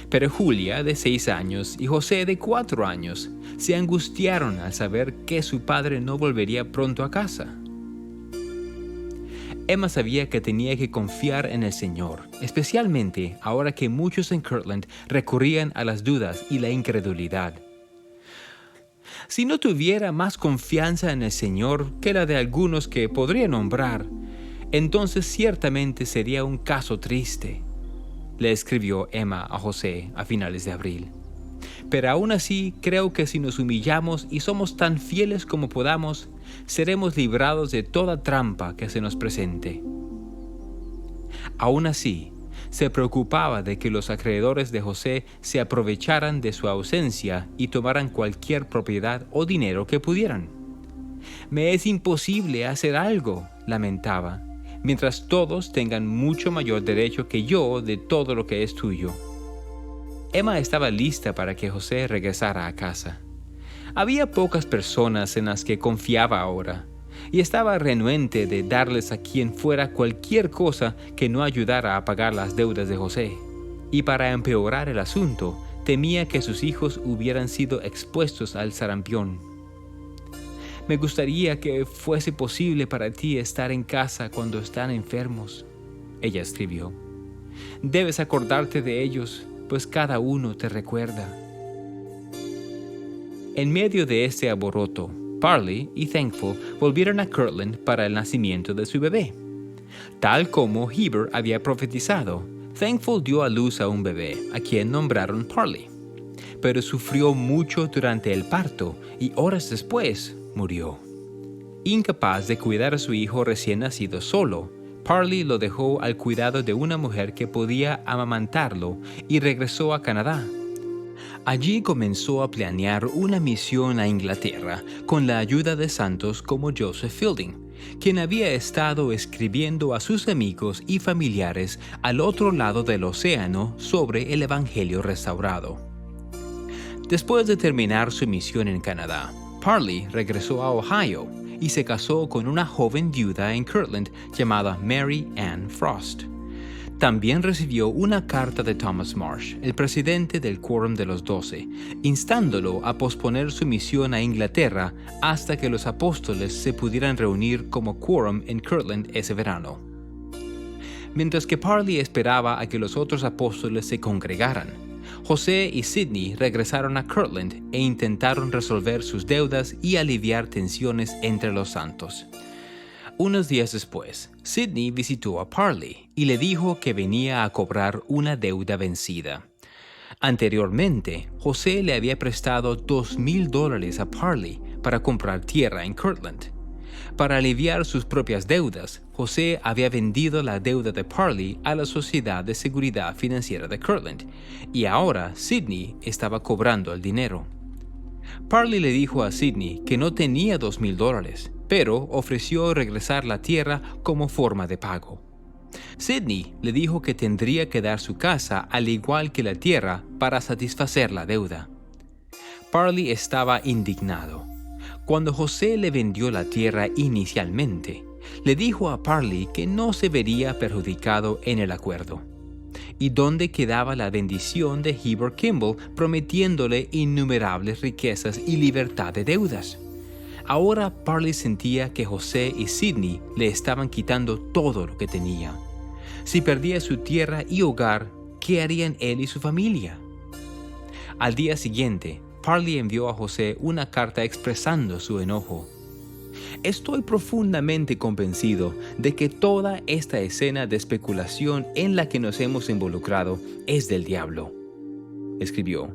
Pero Julia, de 6 años, y José, de 4 años, se angustiaron al saber que su padre no volvería pronto a casa. Emma sabía que tenía que confiar en el Señor, especialmente ahora que muchos en Kirtland recurrían a las dudas y la incredulidad. Si no tuviera más confianza en el Señor que la de algunos que podría nombrar, entonces ciertamente sería un caso triste, le escribió Emma a José a finales de abril. Pero aún así, creo que si nos humillamos y somos tan fieles como podamos, seremos librados de toda trampa que se nos presente. Aún así, se preocupaba de que los acreedores de José se aprovecharan de su ausencia y tomaran cualquier propiedad o dinero que pudieran. «Me es imposible hacer algo», lamentaba, «mientras todos tengan mucho mayor derecho que yo de todo lo que es tuyo». Emma estaba lista para que José regresara a casa. Había pocas personas en las que confiaba ahora, y estaba renuente de darles a quien fuera cualquier cosa que no ayudara a pagar las deudas de José. y para empeorar el asunto, temía que sus hijos hubieran sido expuestos al sarampión. Me gustaría que fuese posible para ti estar en casa cuando están enfermos, ella escribió. Debes acordarte de ellos, pues cada uno te recuerda. En medio de este alboroto, Parley y Thankful volvieron a Kirtland para el nacimiento de su bebé. Tal como Heber había profetizado, Thankful dio a luz a un bebé, a quien nombraron Parley. Pero sufrió mucho durante el parto y horas después murió. Incapaz de cuidar a su hijo recién nacido solo, Parley lo dejó al cuidado de una mujer que podía amamantarlo y regresó a Canadá. Allí comenzó a planear una misión a Inglaterra con la ayuda de santos como Joseph Fielding, quien había estado escribiendo a sus amigos y familiares al otro lado del océano sobre el Evangelio restaurado. Después de terminar su misión en Canadá, Parley regresó a Ohio y se casó con una joven viuda en Kirtland llamada Mary Ann Frost. También recibió una carta de Thomas Marsh, el presidente del Quórum de los 12, instándolo a posponer su misión a Inglaterra hasta que los apóstoles se pudieran reunir como quórum en Kirtland ese verano. Mientras que Parley esperaba a que los otros apóstoles se congregaran, José y Sidney regresaron a Kirtland e intentaron resolver sus deudas y aliviar tensiones entre los santos. Unos días después, Sidney visitó a Parley y le dijo que venía a cobrar una deuda vencida. Anteriormente, José le había prestado $2,000 a Parley para comprar tierra en Kirtland. Para aliviar sus propias deudas, José había vendido la deuda de Parley a la Sociedad de Seguridad Financiera de Kirtland, y ahora Sidney estaba cobrando el dinero. Parley le dijo a Sidney que no tenía $2,000, pero ofreció regresar la tierra como forma de pago. Sidney le dijo que tendría que dar su casa al igual que la tierra para satisfacer la deuda. Parley estaba indignado. Cuando José le vendió la tierra inicialmente, le dijo a Parley que no se vería perjudicado en el acuerdo. ¿Y dónde quedaba la bendición de Heber Kimball prometiéndole innumerables riquezas y libertad de deudas? Ahora Parley sentía que José y Sidney le estaban quitando todo lo que tenía. Si perdía su tierra y hogar, ¿qué harían él y su familia? Al día siguiente, Parley envió a José una carta expresando su enojo. Estoy profundamente convencido de que toda esta escena de especulación en la que nos hemos involucrado es del diablo, escribió,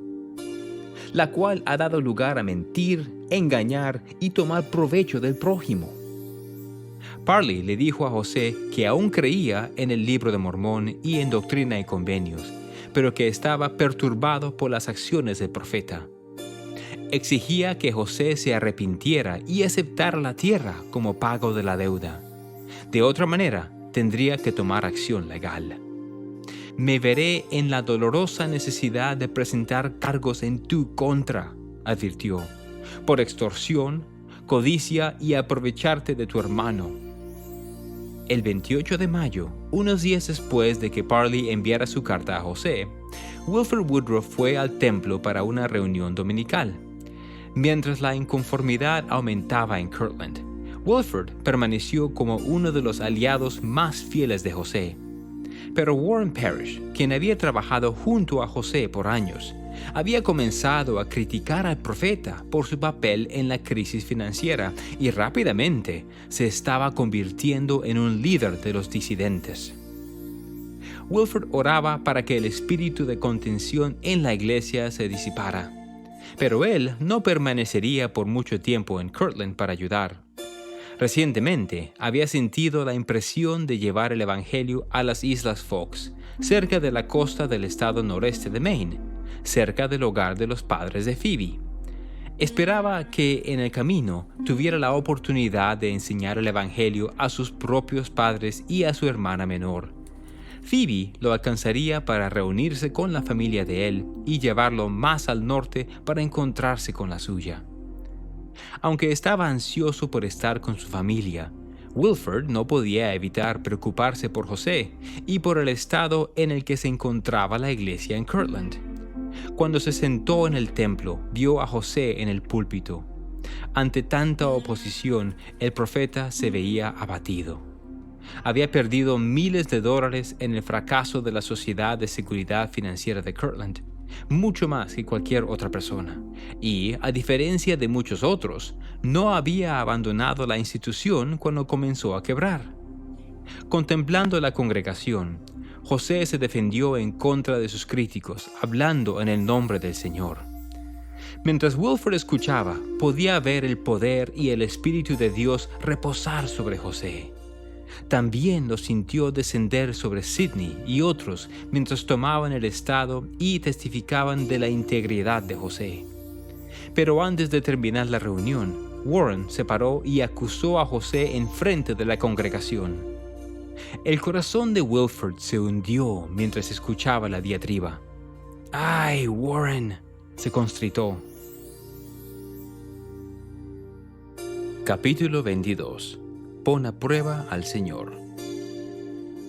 la cual ha dado lugar a mentir, engañar y tomar provecho del prójimo. Parley le dijo a José que aún creía en el Libro de Mormón y en Doctrina y Convenios, pero que estaba perturbado por las acciones del profeta. Exigía que José se arrepintiera y aceptara la tierra como pago de la deuda. De otra manera, tendría que tomar acción legal. Me veré en la dolorosa necesidad de presentar cargos en tu contra, advirtió, por extorsión, codicia y aprovecharte de tu hermano. El 28 de mayo, unos días después de que Parley enviara su carta a José, Wilford Woodruff fue al templo para una reunión dominical. Mientras la inconformidad aumentaba en Kirtland, Wilford permaneció como uno de los aliados más fieles de José. Pero Warren Parrish, quien había trabajado junto a José por años, había comenzado a criticar al profeta por su papel en la crisis financiera y rápidamente se estaba convirtiendo en un líder de los disidentes. Wilford oraba para que el espíritu de contención en la iglesia se disipara, pero él no permanecería por mucho tiempo en Kirtland para ayudar. Recientemente había sentido la impresión de llevar el Evangelio a las Islas Fox, cerca de la costa del estado noreste de Maine, cerca del hogar de los padres de Phoebe. Esperaba que en el camino tuviera la oportunidad de enseñar el Evangelio a sus propios padres y a su hermana menor. Phoebe lo alcanzaría para reunirse con la familia de él y llevarlo más al norte para encontrarse con la suya. Aunque estaba ansioso por estar con su familia, Wilford no podía evitar preocuparse por José y por el estado en el que se encontraba la iglesia en Kirtland. Cuando se sentó en el templo, vio a José en el púlpito. Ante tanta oposición, el profeta se veía abatido. Había perdido miles de dólares en el fracaso de la Sociedad de Seguridad Financiera de Kirtland, mucho más que cualquier otra persona, y, a diferencia de muchos otros, no había abandonado la institución cuando comenzó a quebrar. Contemplando la congregación, José se defendió en contra de sus críticos, hablando en el nombre del Señor. Mientras Wilford escuchaba, podía ver el poder y el Espíritu de Dios reposar sobre José. También lo sintió descender sobre Sidney y otros mientras tomaban el estado y testificaban de la integridad de José. Pero antes de terminar la reunión, Warren se paró y acusó a José en frente de la congregación. El corazón de Wilford se hundió mientras escuchaba la diatriba. ¡Ay, Warren!, se constritó. Capítulo 22. Pon a prueba al Señor.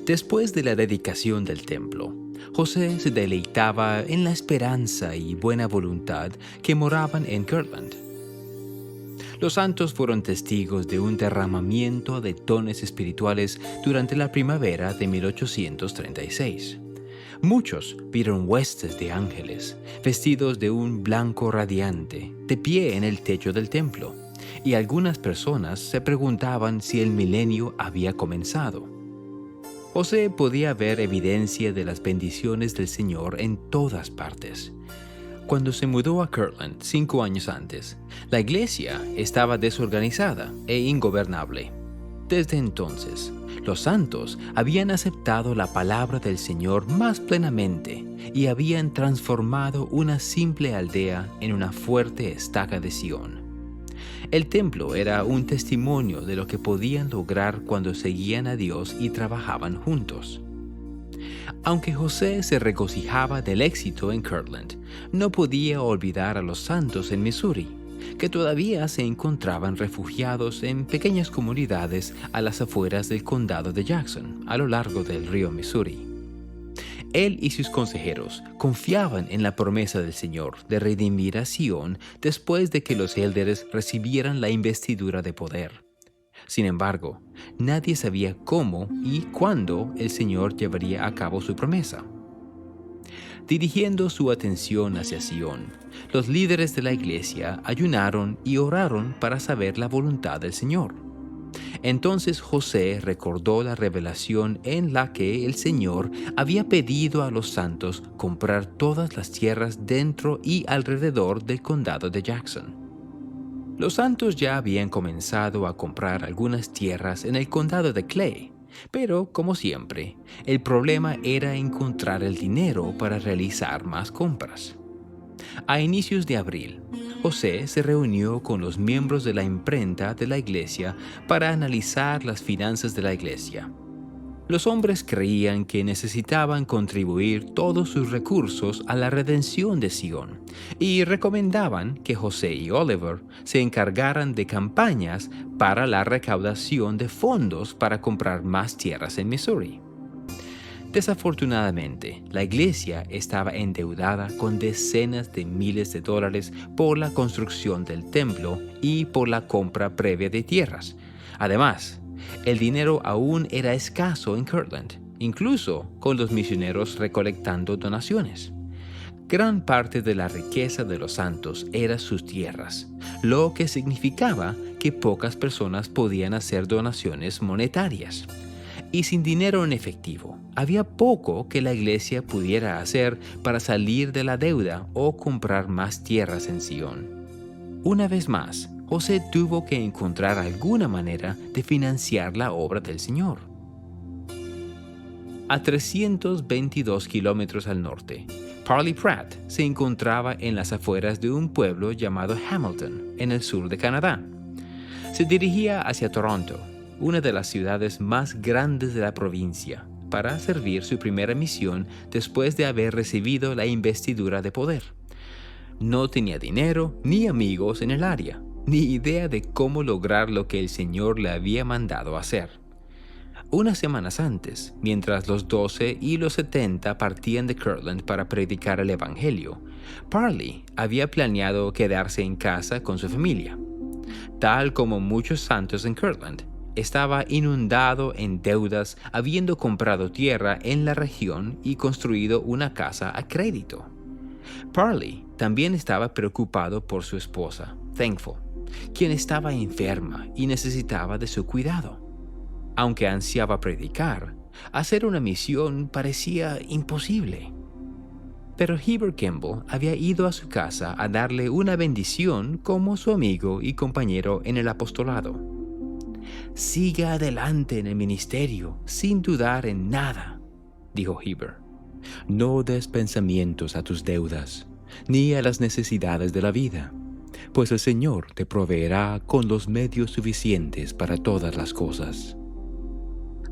Después de la dedicación del templo, José se deleitaba en la esperanza y buena voluntad que moraban en Kirtland. Los santos fueron testigos de un derramamiento de dones espirituales durante la primavera de 1836. Muchos vieron huestes de ángeles, vestidos de un blanco radiante, de pie en el techo del templo, y algunas personas se preguntaban si el milenio había comenzado. José podía ver evidencia de las bendiciones del Señor en todas partes. Cuando se mudó a Kirtland 5 años antes, la iglesia estaba desorganizada e ingobernable. Desde entonces, los santos habían aceptado la palabra del Señor más plenamente y habían transformado una simple aldea en una fuerte estaca de Sión. El templo era un testimonio de lo que podían lograr cuando seguían a Dios y trabajaban juntos. Aunque José se regocijaba del éxito en Kirtland, no podía olvidar a los santos en Missouri, que todavía se encontraban refugiados en pequeñas comunidades a las afueras del condado de Jackson, a lo largo del río Missouri. Él y sus consejeros confiaban en la promesa del Señor de redimir a Sión después de que los élderes recibieran la investidura de poder. Sin embargo, nadie sabía cómo y cuándo el Señor llevaría a cabo su promesa. Dirigiendo su atención hacia Sión, los líderes de la iglesia ayunaron y oraron para saber la voluntad del Señor. Entonces José recordó la revelación en la que el Señor había pedido a los santos comprar todas las tierras dentro y alrededor del condado de Jackson. Los santos ya habían comenzado a comprar algunas tierras en el condado de Clay, pero, como siempre, el problema era encontrar el dinero para realizar más compras. A inicios de abril, José se reunió con los miembros de la imprenta de la iglesia para analizar las finanzas de la iglesia. Los hombres creían que necesitaban contribuir todos sus recursos a la redención de Sión y recomendaban que José y Oliver se encargaran de campañas para la recaudación de fondos para comprar más tierras en Missouri. Desafortunadamente, la iglesia estaba endeudada con decenas de miles de dólares por la construcción del templo y por la compra previa de tierras. Además, el dinero aún era escaso en Kirtland, incluso con los misioneros recolectando donaciones. Gran parte de la riqueza de los santos era sus tierras, lo que significaba que pocas personas podían hacer donaciones monetarias. Y sin dinero en efectivo, había poco que la iglesia pudiera hacer para salir de la deuda o comprar más tierras en Sión. Una vez más, José tuvo que encontrar alguna manera de financiar la obra del Señor. A 322 kilómetros al norte, Parley Pratt se encontraba en las afueras de un pueblo llamado Hamilton, en el sur de Canadá. Se dirigía hacia Toronto, una de las ciudades más grandes de la provincia, para servir su primera misión después de haber recibido la investidura de poder. No tenía dinero ni amigos en el área, ni idea de cómo lograr lo que el Señor le había mandado hacer. Unas semanas antes, mientras los 12 y los 70 partían de Kirtland para predicar el Evangelio, Parley había planeado quedarse en casa con su familia. Tal como muchos santos en Kirtland, estaba inundado en deudas, habiendo comprado tierra en la región y construido una casa a crédito. Parley también estaba preocupado por su esposa, Thankful, quien estaba enferma y necesitaba de su cuidado. Aunque ansiaba predicar, hacer una misión parecía imposible. Pero Heber Kimball había ido a su casa a darle una bendición como su amigo y compañero en el apostolado. «Siga adelante en el ministerio sin dudar en nada», dijo Heber. No des pensamientos a tus deudas, ni a las necesidades de la vida, pues el Señor te proveerá con los medios suficientes para todas las cosas.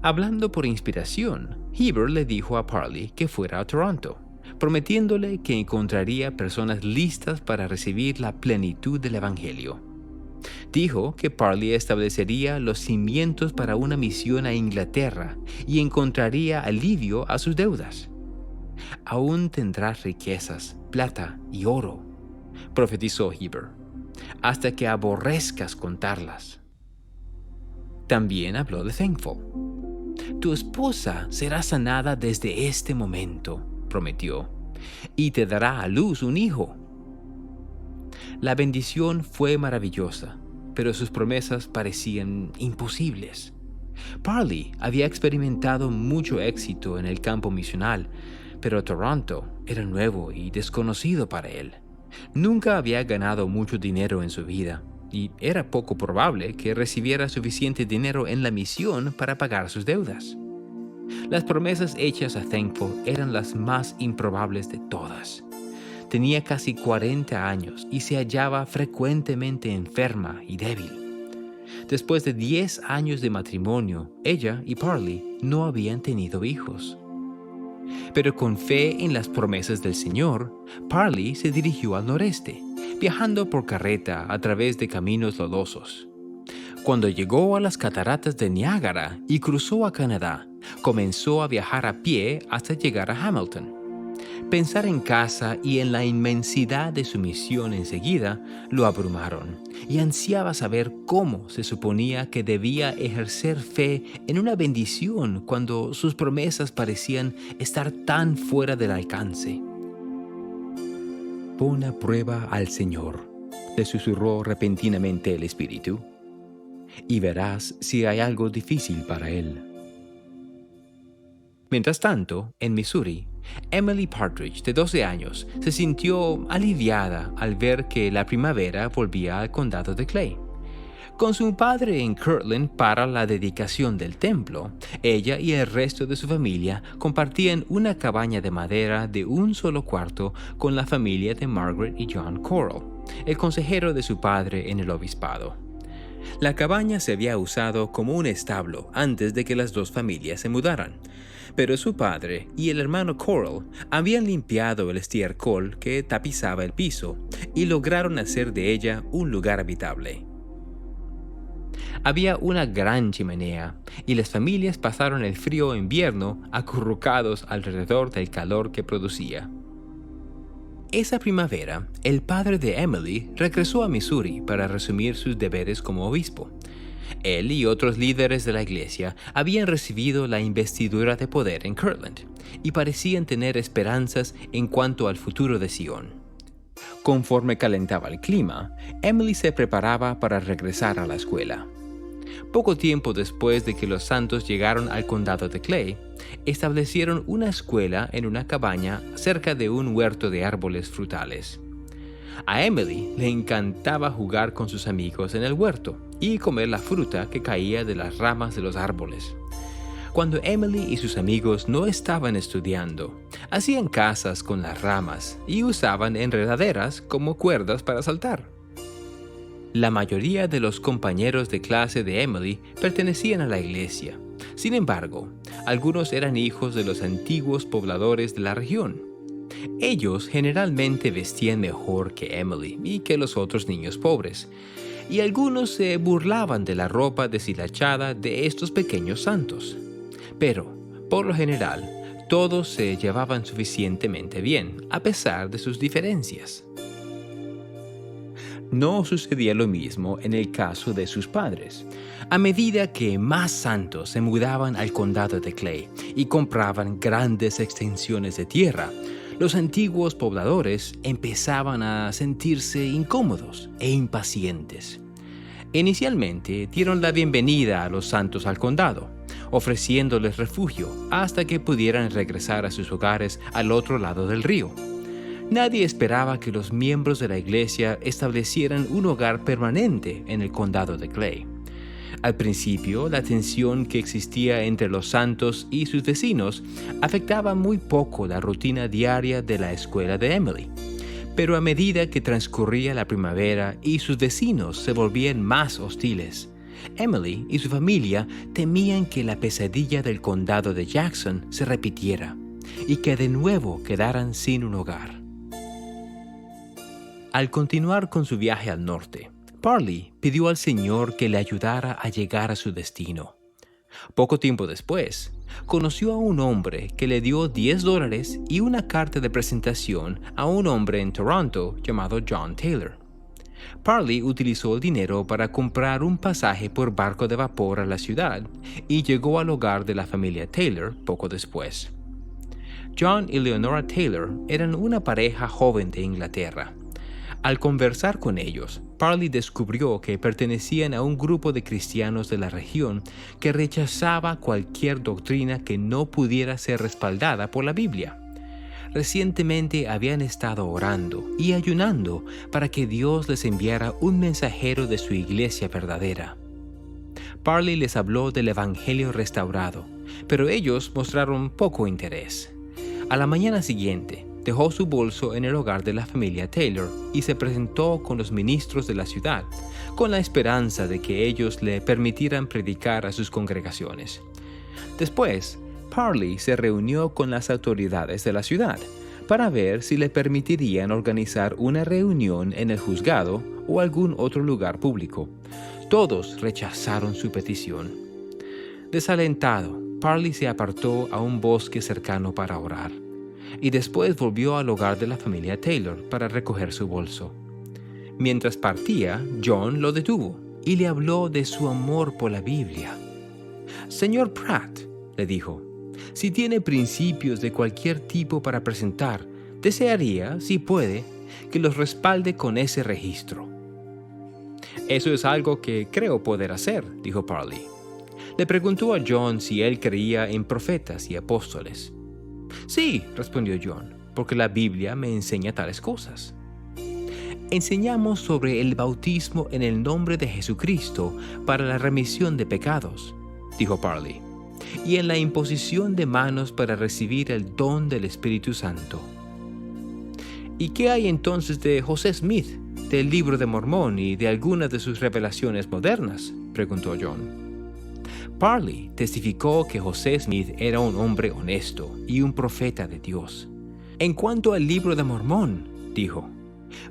Hablando por inspiración, Heber le dijo a Parley que fuera a Toronto, prometiéndole que encontraría personas listas para recibir la plenitud del Evangelio. Dijo que Parley establecería los cimientos para una misión a Inglaterra y encontraría alivio a sus deudas. «Aún tendrás riquezas, plata y oro», profetizó Heber, «hasta que aborrezcas contarlas». También habló de Thankful. «Tu esposa será sanada desde este momento», prometió, «y te dará a luz un hijo». La bendición fue maravillosa, pero sus promesas parecían imposibles. Parley había experimentado mucho éxito en el campo misional, pero Toronto era nuevo y desconocido para él. Nunca había ganado mucho dinero en su vida, y era poco probable que recibiera suficiente dinero en la misión para pagar sus deudas. Las promesas hechas a Thankful eran las más improbables de todas. Tenía casi 40 años y se hallaba frecuentemente enferma y débil. Después de 10 años de matrimonio, ella y Parley no habían tenido hijos. Pero con fe en las promesas del Señor, Parley se dirigió al noreste, viajando por carreta a través de caminos lodosos. Cuando llegó a las cataratas de Niágara y cruzó a Canadá, comenzó a viajar a pie hasta llegar a Hamilton. Pensar en casa y en la inmensidad de su misión enseguida lo abrumaron, y ansiaba saber cómo se suponía que debía ejercer fe en una bendición cuando sus promesas parecían estar tan fuera del alcance. Pon a prueba al Señor, le susurró repentinamente el Espíritu, y verás si hay algo difícil para Él. Mientras tanto, en Missouri, Emily Partridge, de 12 años, se sintió aliviada al ver que la primavera volvía al condado de Clay. Con su padre en Kirtland para la dedicación del templo, ella y el resto de su familia compartían una cabaña de madera de un solo cuarto con la familia de Margaret y John Corral, el consejero de su padre en el obispado. La cabaña se había usado como un establo antes de que las dos familias se mudaran, pero su padre y el hermano Corral habían limpiado el estiércol que tapizaba el piso y lograron hacer de ella un lugar habitable. Había una gran chimenea y las familias pasaron el frío invierno acurrucados alrededor del calor que producía. Esa primavera, el padre de Emily regresó a Missouri para resumir sus deberes como obispo. Él y otros líderes de la iglesia habían recibido la investidura de poder en Kirtland y parecían tener esperanzas en cuanto al futuro de Sion. Conforme calentaba el clima, Emily se preparaba para regresar a la escuela. Poco tiempo después de que los santos llegaron al condado de Clay, establecieron una escuela en una cabaña cerca de un huerto de árboles frutales. A Emily le encantaba jugar con sus amigos en el huerto y comer la fruta que caía de las ramas de los árboles. Cuando Emily y sus amigos no estaban estudiando, hacían casas con las ramas y usaban enredaderas como cuerdas para saltar. La mayoría de los compañeros de clase de Emily pertenecían a la iglesia. Sin embargo, algunos eran hijos de los antiguos pobladores de la región. Ellos generalmente vestían mejor que Emily y que los otros niños pobres, y algunos se burlaban de la ropa deshilachada de estos pequeños santos. Pero, por lo general, todos se llevaban suficientemente bien, a pesar de sus diferencias. No sucedía lo mismo en el caso de sus padres. A medida que más santos se mudaban al condado de Clay y compraban grandes extensiones de tierra, los antiguos pobladores empezaban a sentirse incómodos e impacientes. Inicialmente dieron la bienvenida a los santos al condado, ofreciéndoles refugio hasta que pudieran regresar a sus hogares al otro lado del río. Nadie esperaba que los miembros de la iglesia establecieran un hogar permanente en el condado de Clay. Al principio, la tensión que existía entre los santos y sus vecinos afectaba muy poco la rutina diaria de la escuela de Emily. Pero a medida que transcurría la primavera y sus vecinos se volvían más hostiles, Emily y su familia temían que la pesadilla del condado de Jackson se repitiera y que de nuevo quedaran sin un hogar. Al continuar con su viaje al norte, Parley pidió al Señor que le ayudara a llegar a su destino. Poco tiempo después, conoció a un hombre que le dio $10 y una carta de presentación a un hombre en Toronto llamado John Taylor. Parley utilizó el dinero para comprar un pasaje por barco de vapor a la ciudad y llegó al hogar de la familia Taylor poco después. John y Leonora Taylor eran una pareja joven de Inglaterra. Al conversar con ellos, Parley descubrió que pertenecían a un grupo de cristianos de la región que rechazaba cualquier doctrina que no pudiera ser respaldada por la Biblia. Recientemente habían estado orando y ayunando para que Dios les enviara un mensajero de su iglesia verdadera. Parley les habló del Evangelio restaurado, pero ellos mostraron poco interés. A la mañana siguiente, dejó su bolso en el hogar de la familia Taylor y se presentó con los ministros de la ciudad, con la esperanza de que ellos le permitieran predicar a sus congregaciones. Después, Parley se reunió con las autoridades de la ciudad para ver si le permitirían organizar una reunión en el juzgado o algún otro lugar público. Todos rechazaron su petición. Desalentado, Parley se apartó a un bosque cercano para orar, y después volvió al hogar de la familia Taylor para recoger su bolso. Mientras partía, John lo detuvo y le habló de su amor por la Biblia. «Señor Pratt», le dijo, «si tiene principios de cualquier tipo para presentar, desearía, si puede, que los respalde con ese registro». «Eso es algo que creo poder hacer», dijo Parley. Le preguntó a John si él creía en profetas y apóstoles. «Sí», respondió John, «porque la Biblia me enseña tales cosas». «Enseñamos sobre el bautismo en el nombre de Jesucristo para la remisión de pecados», dijo Parley, «y en la imposición de manos para recibir el don del Espíritu Santo». «¿Y qué hay entonces de José Smith, del Libro de Mormón y de algunas de sus revelaciones modernas?», preguntó John. Parley testificó que José Smith era un hombre honesto y un profeta de Dios. «En cuanto al Libro de Mormón», dijo,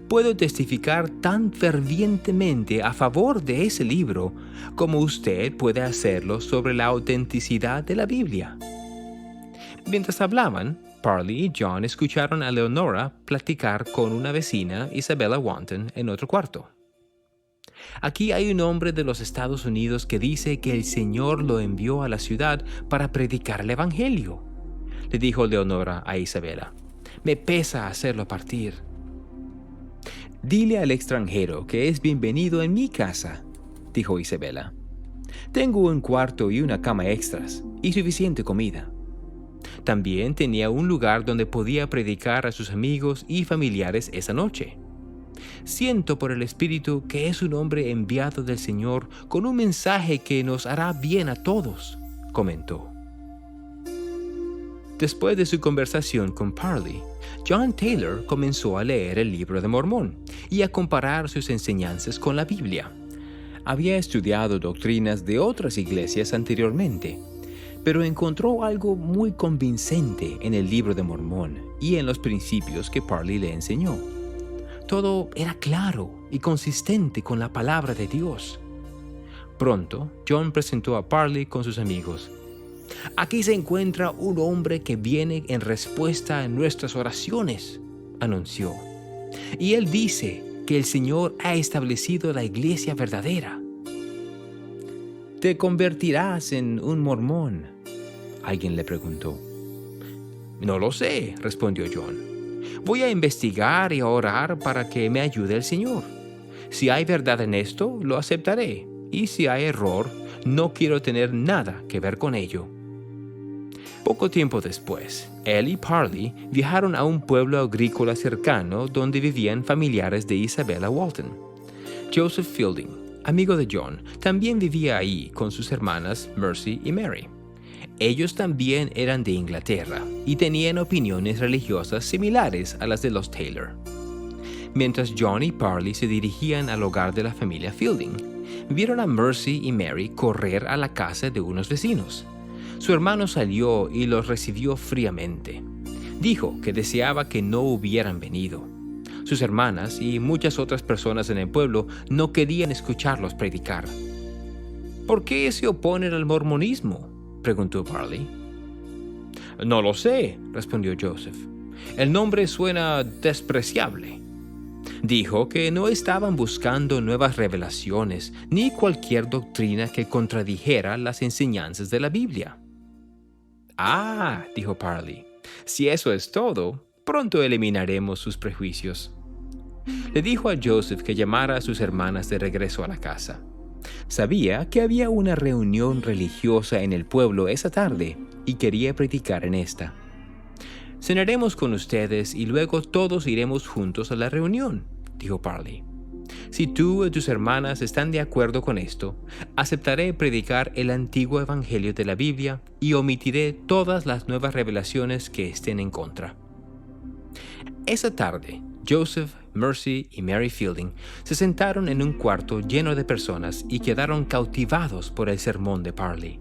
«puedo testificar tan fervientemente a favor de ese libro como usted puede hacerlo sobre la autenticidad de la Biblia». Mientras hablaban, Parley y John escucharon a Leonora platicar con una vecina, Isabella Wanton, en otro cuarto. «Aquí hay un hombre de los Estados Unidos que dice que el Señor lo envió a la ciudad para predicar el Evangelio», le dijo Leonora a Isabela. «Me pesa hacerlo partir». «Dile al extranjero que es bienvenido en mi casa», dijo Isabela. «Tengo un cuarto y una cama extras y suficiente comida». También tenía un lugar donde podía predicar a sus amigos y familiares esa noche. «Siento por el Espíritu que es un hombre enviado del Señor con un mensaje que nos hará bien a todos», comentó. Después de su conversación con Parley, John Taylor comenzó a leer el Libro de Mormón y a comparar sus enseñanzas con la Biblia. Había estudiado doctrinas de otras iglesias anteriormente, pero encontró algo muy convincente en el libro de Mormón y en los principios que Parley le enseñó. Todo era claro y consistente con la palabra de Dios. Pronto, John presentó a Parley con sus amigos. «Aquí se encuentra un hombre que viene en respuesta a nuestras oraciones», anunció. «Y él dice que el Señor ha establecido la iglesia verdadera». «¿Te convertirás en un mormón?», alguien le preguntó. «No lo sé», respondió John. «Voy a investigar y a orar para que me ayude el Señor. Si hay verdad en esto, lo aceptaré. Y si hay error, no quiero tener nada que ver con ello». Poco tiempo después, él y Parley viajaron a un pueblo agrícola cercano donde vivían familiares de Isabella Walton. Joseph Fielding, amigo de John, también vivía ahí con sus hermanas Mercy y Mary. Ellos también eran de Inglaterra y tenían opiniones religiosas similares a las de los Taylor. Mientras John y Parley se dirigían al hogar de la familia Fielding, vieron a Mercy y Mary correr a la casa de unos vecinos. Su hermano salió y los recibió fríamente. Dijo que deseaba que no hubieran venido. Sus hermanas y muchas otras personas en el pueblo no querían escucharlos predicar. «¿Por qué se oponen al mormonismo?», preguntó Parley. «No lo sé», respondió Joseph. «El nombre suena despreciable». Dijo que no estaban buscando nuevas revelaciones ni cualquier doctrina que contradijera las enseñanzas de la Biblia. «Ah», dijo Parley, «si eso es todo, pronto eliminaremos sus prejuicios». Le dijo a Joseph que llamara a sus hermanas de regreso a la casa. Sabía que había una reunión religiosa en el pueblo esa tarde y quería predicar en esta. «Cenaremos con ustedes y luego todos iremos juntos a la reunión», dijo Parley. «Si tú y tus hermanas están de acuerdo con esto, aceptaré predicar el antiguo evangelio de la Biblia y omitiré todas las nuevas revelaciones que estén en contra». Esa tarde, Joseph, Mercy y Mary Fielding se sentaron en un cuarto lleno de personas y quedaron cautivados por el sermón de Parley.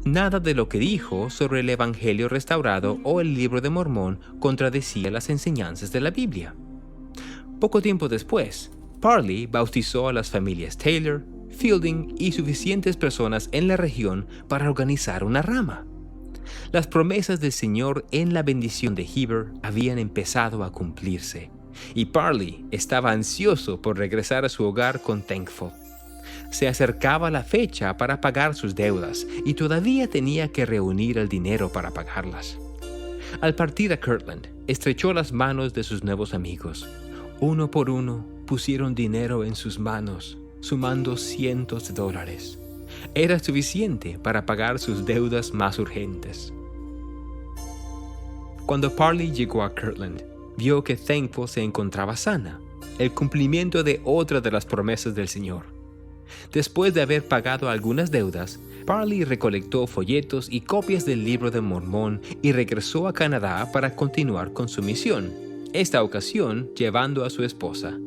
Nada de lo que dijo sobre el Evangelio restaurado o el Libro de Mormón contradecía las enseñanzas de la Biblia. Poco tiempo después, Parley bautizó a las familias Taylor, Fielding y suficientes personas en la región para organizar una rama. Las promesas del Señor en la bendición de Heber habían empezado a cumplirse, y Parley estaba ansioso por regresar a su hogar con Thankful. Se acercaba la fecha para pagar sus deudas y todavía tenía que reunir el dinero para pagarlas. Al partir a Kirtland, estrechó las manos de sus nuevos amigos. Uno por uno pusieron dinero en sus manos, sumando cientos de dólares. Era suficiente para pagar sus deudas más urgentes. Cuando Parley llegó a Kirtland, vio que Thankful se encontraba sana, el cumplimiento de otra de las promesas del Señor. Después de haber pagado algunas deudas, Parley recolectó folletos y copias del Libro de Mormón y regresó a Canadá para continuar con su misión, esta ocasión llevando a su esposa.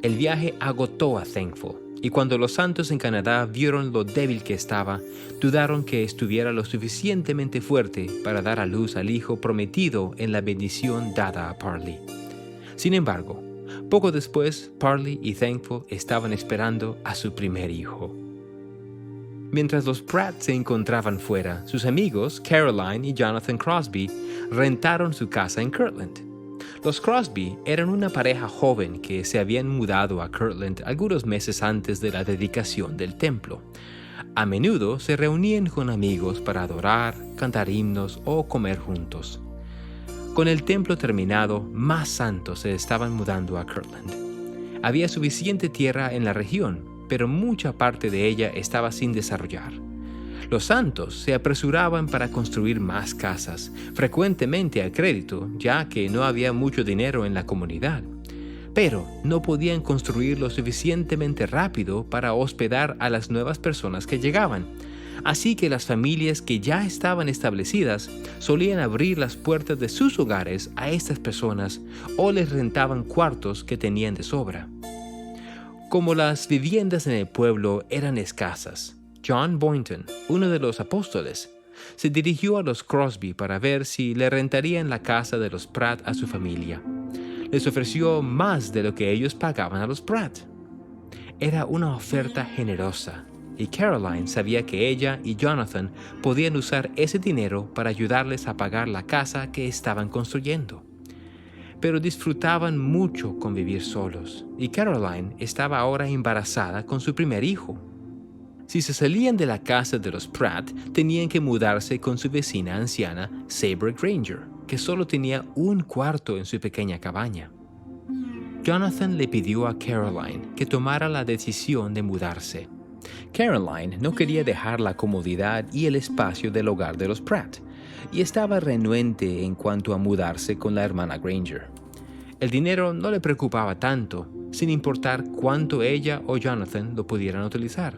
El viaje agotó a Thankful, y cuando los santos en Canadá vieron lo débil que estaba, dudaron que estuviera lo suficientemente fuerte para dar a luz al hijo prometido en la bendición dada a Parley. Sin embargo, poco después, Parley y Thankful estaban esperando a su primer hijo. Mientras los Pratt se encontraban fuera, sus amigos, Caroline y Jonathan Crosby, rentaron su casa en Kirtland. Los Crosby eran una pareja joven que se habían mudado a Kirtland algunos meses antes de la dedicación del templo. A menudo se reunían con amigos para adorar, cantar himnos o comer juntos. Con el templo terminado, más santos se estaban mudando a Kirtland. Había suficiente tierra en la región, pero mucha parte de ella estaba sin desarrollar. Los santos se apresuraban para construir más casas, frecuentemente a crédito, ya que no había mucho dinero en la comunidad. Pero no podían construir lo suficientemente rápido para hospedar a las nuevas personas que llegaban. Así que las familias que ya estaban establecidas solían abrir las puertas de sus hogares a estas personas o les rentaban cuartos que tenían de sobra. Como las viviendas en el pueblo eran escasas, John Boynton, uno de los apóstoles, se dirigió a los Crosby para ver si le rentarían la casa de los Pratt a su familia. Les ofreció más de lo que ellos pagaban a los Pratt. Era una oferta generosa, y Caroline sabía que ella y Jonathan podían usar ese dinero para ayudarles a pagar la casa que estaban construyendo. Pero disfrutaban mucho con vivir solos, y Caroline estaba ahora embarazada con su primer hijo. Si se salían de la casa de los Pratt, tenían que mudarse con su vecina anciana, Sabre Granger, que solo tenía un cuarto en su pequeña cabaña. Jonathan le pidió a Caroline que tomara la decisión de mudarse. Caroline no quería dejar la comodidad y el espacio del hogar de los Pratt, y estaba renuente en cuanto a mudarse con la hermana Granger. El dinero no le preocupaba tanto, sin importar cuánto ella o Jonathan lo pudieran utilizar.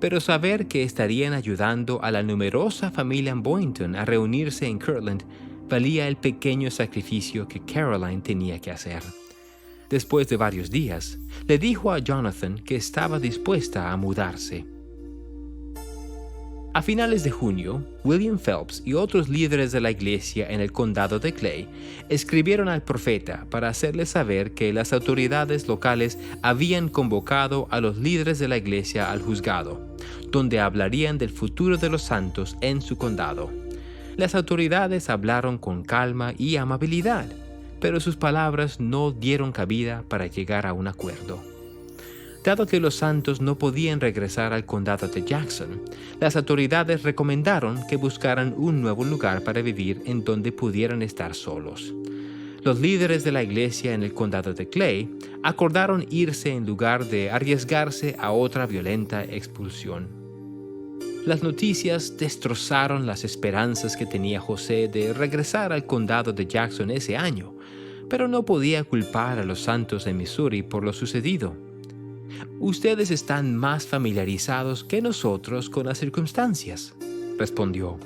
Pero saber que estarían ayudando a la numerosa familia Boynton a reunirse en Kirtland valía el pequeño sacrificio que Caroline tenía que hacer. Después de varios días, le dijo a Jonathan que estaba dispuesta a mudarse. A finales de junio, William Phelps y otros líderes de la iglesia en el condado de Clay escribieron al profeta para hacerle saber que las autoridades locales habían convocado a los líderes de la iglesia al juzgado, donde hablarían del futuro de los santos en su condado. Las autoridades hablaron con calma y amabilidad, pero sus palabras no dieron cabida para llegar a un acuerdo. Dado que los santos no podían regresar al condado de Jackson, las autoridades recomendaron que buscaran un nuevo lugar para vivir en donde pudieran estar solos. Los líderes de la iglesia en el condado de Clay acordaron irse en lugar de arriesgarse a otra violenta expulsión. Las noticias destrozaron las esperanzas que tenía José de regresar al condado de Jackson ese año, pero no podía culpar a los santos de Missouri por lo sucedido. «Ustedes están más familiarizados que nosotros con las circunstancias», respondió.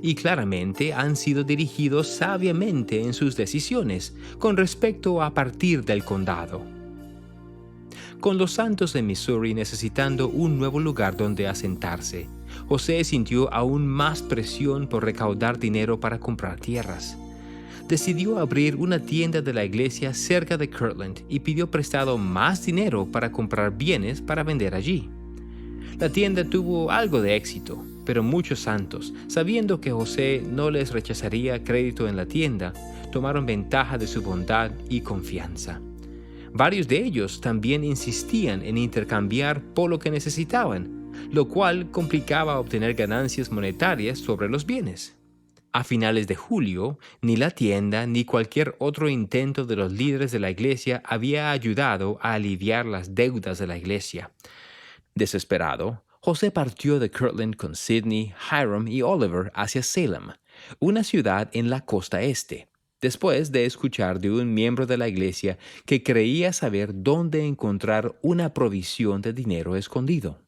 «Y claramente han sido dirigidos sabiamente en sus decisiones con respecto a partir del condado». Con los santos de Missouri necesitando un nuevo lugar donde asentarse, José sintió aún más presión por recaudar dinero para comprar tierras. Decidió abrir una tienda de la iglesia cerca de Kirtland y pidió prestado más dinero para comprar bienes para vender allí. La tienda tuvo algo de éxito, pero muchos santos, sabiendo que José no les rechazaría crédito en la tienda, tomaron ventaja de su bondad y confianza. Varios de ellos también insistían en intercambiar por lo que necesitaban, lo cual complicaba obtener ganancias monetarias sobre los bienes. A finales de julio, ni la tienda ni cualquier otro intento de los líderes de la iglesia había ayudado a aliviar las deudas de la iglesia. Desesperado, José partió de Kirtland con Sidney, Hiram y Oliver hacia Salem, una ciudad en la costa este, después de escuchar de un miembro de la iglesia que creía saber dónde encontrar una provisión de dinero escondido.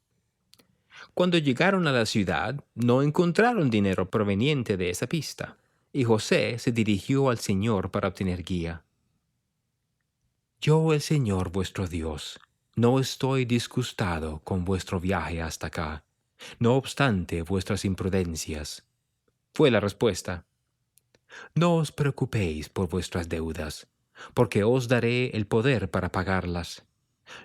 Cuando llegaron a la ciudad, no encontraron dinero proveniente de esa pista, y José se dirigió al Señor para obtener guía. «Yo, el Señor vuestro Dios, no estoy disgustado con vuestro viaje hasta acá, no obstante vuestras imprudencias», fue la respuesta. «No os preocupéis por vuestras deudas, porque os daré el poder para pagarlas.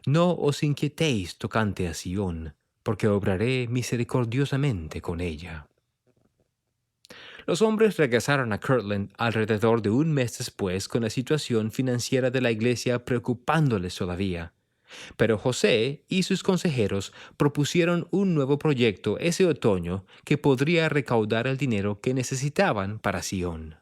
No os inquietéis tocante a Sión, porque obraré misericordiosamente con ella». Los hombres regresaron a Kirtland alrededor de un mes después con la situación financiera de la iglesia preocupándoles todavía. Pero José y sus consejeros propusieron un nuevo proyecto ese otoño que podría recaudar el dinero que necesitaban para Sion.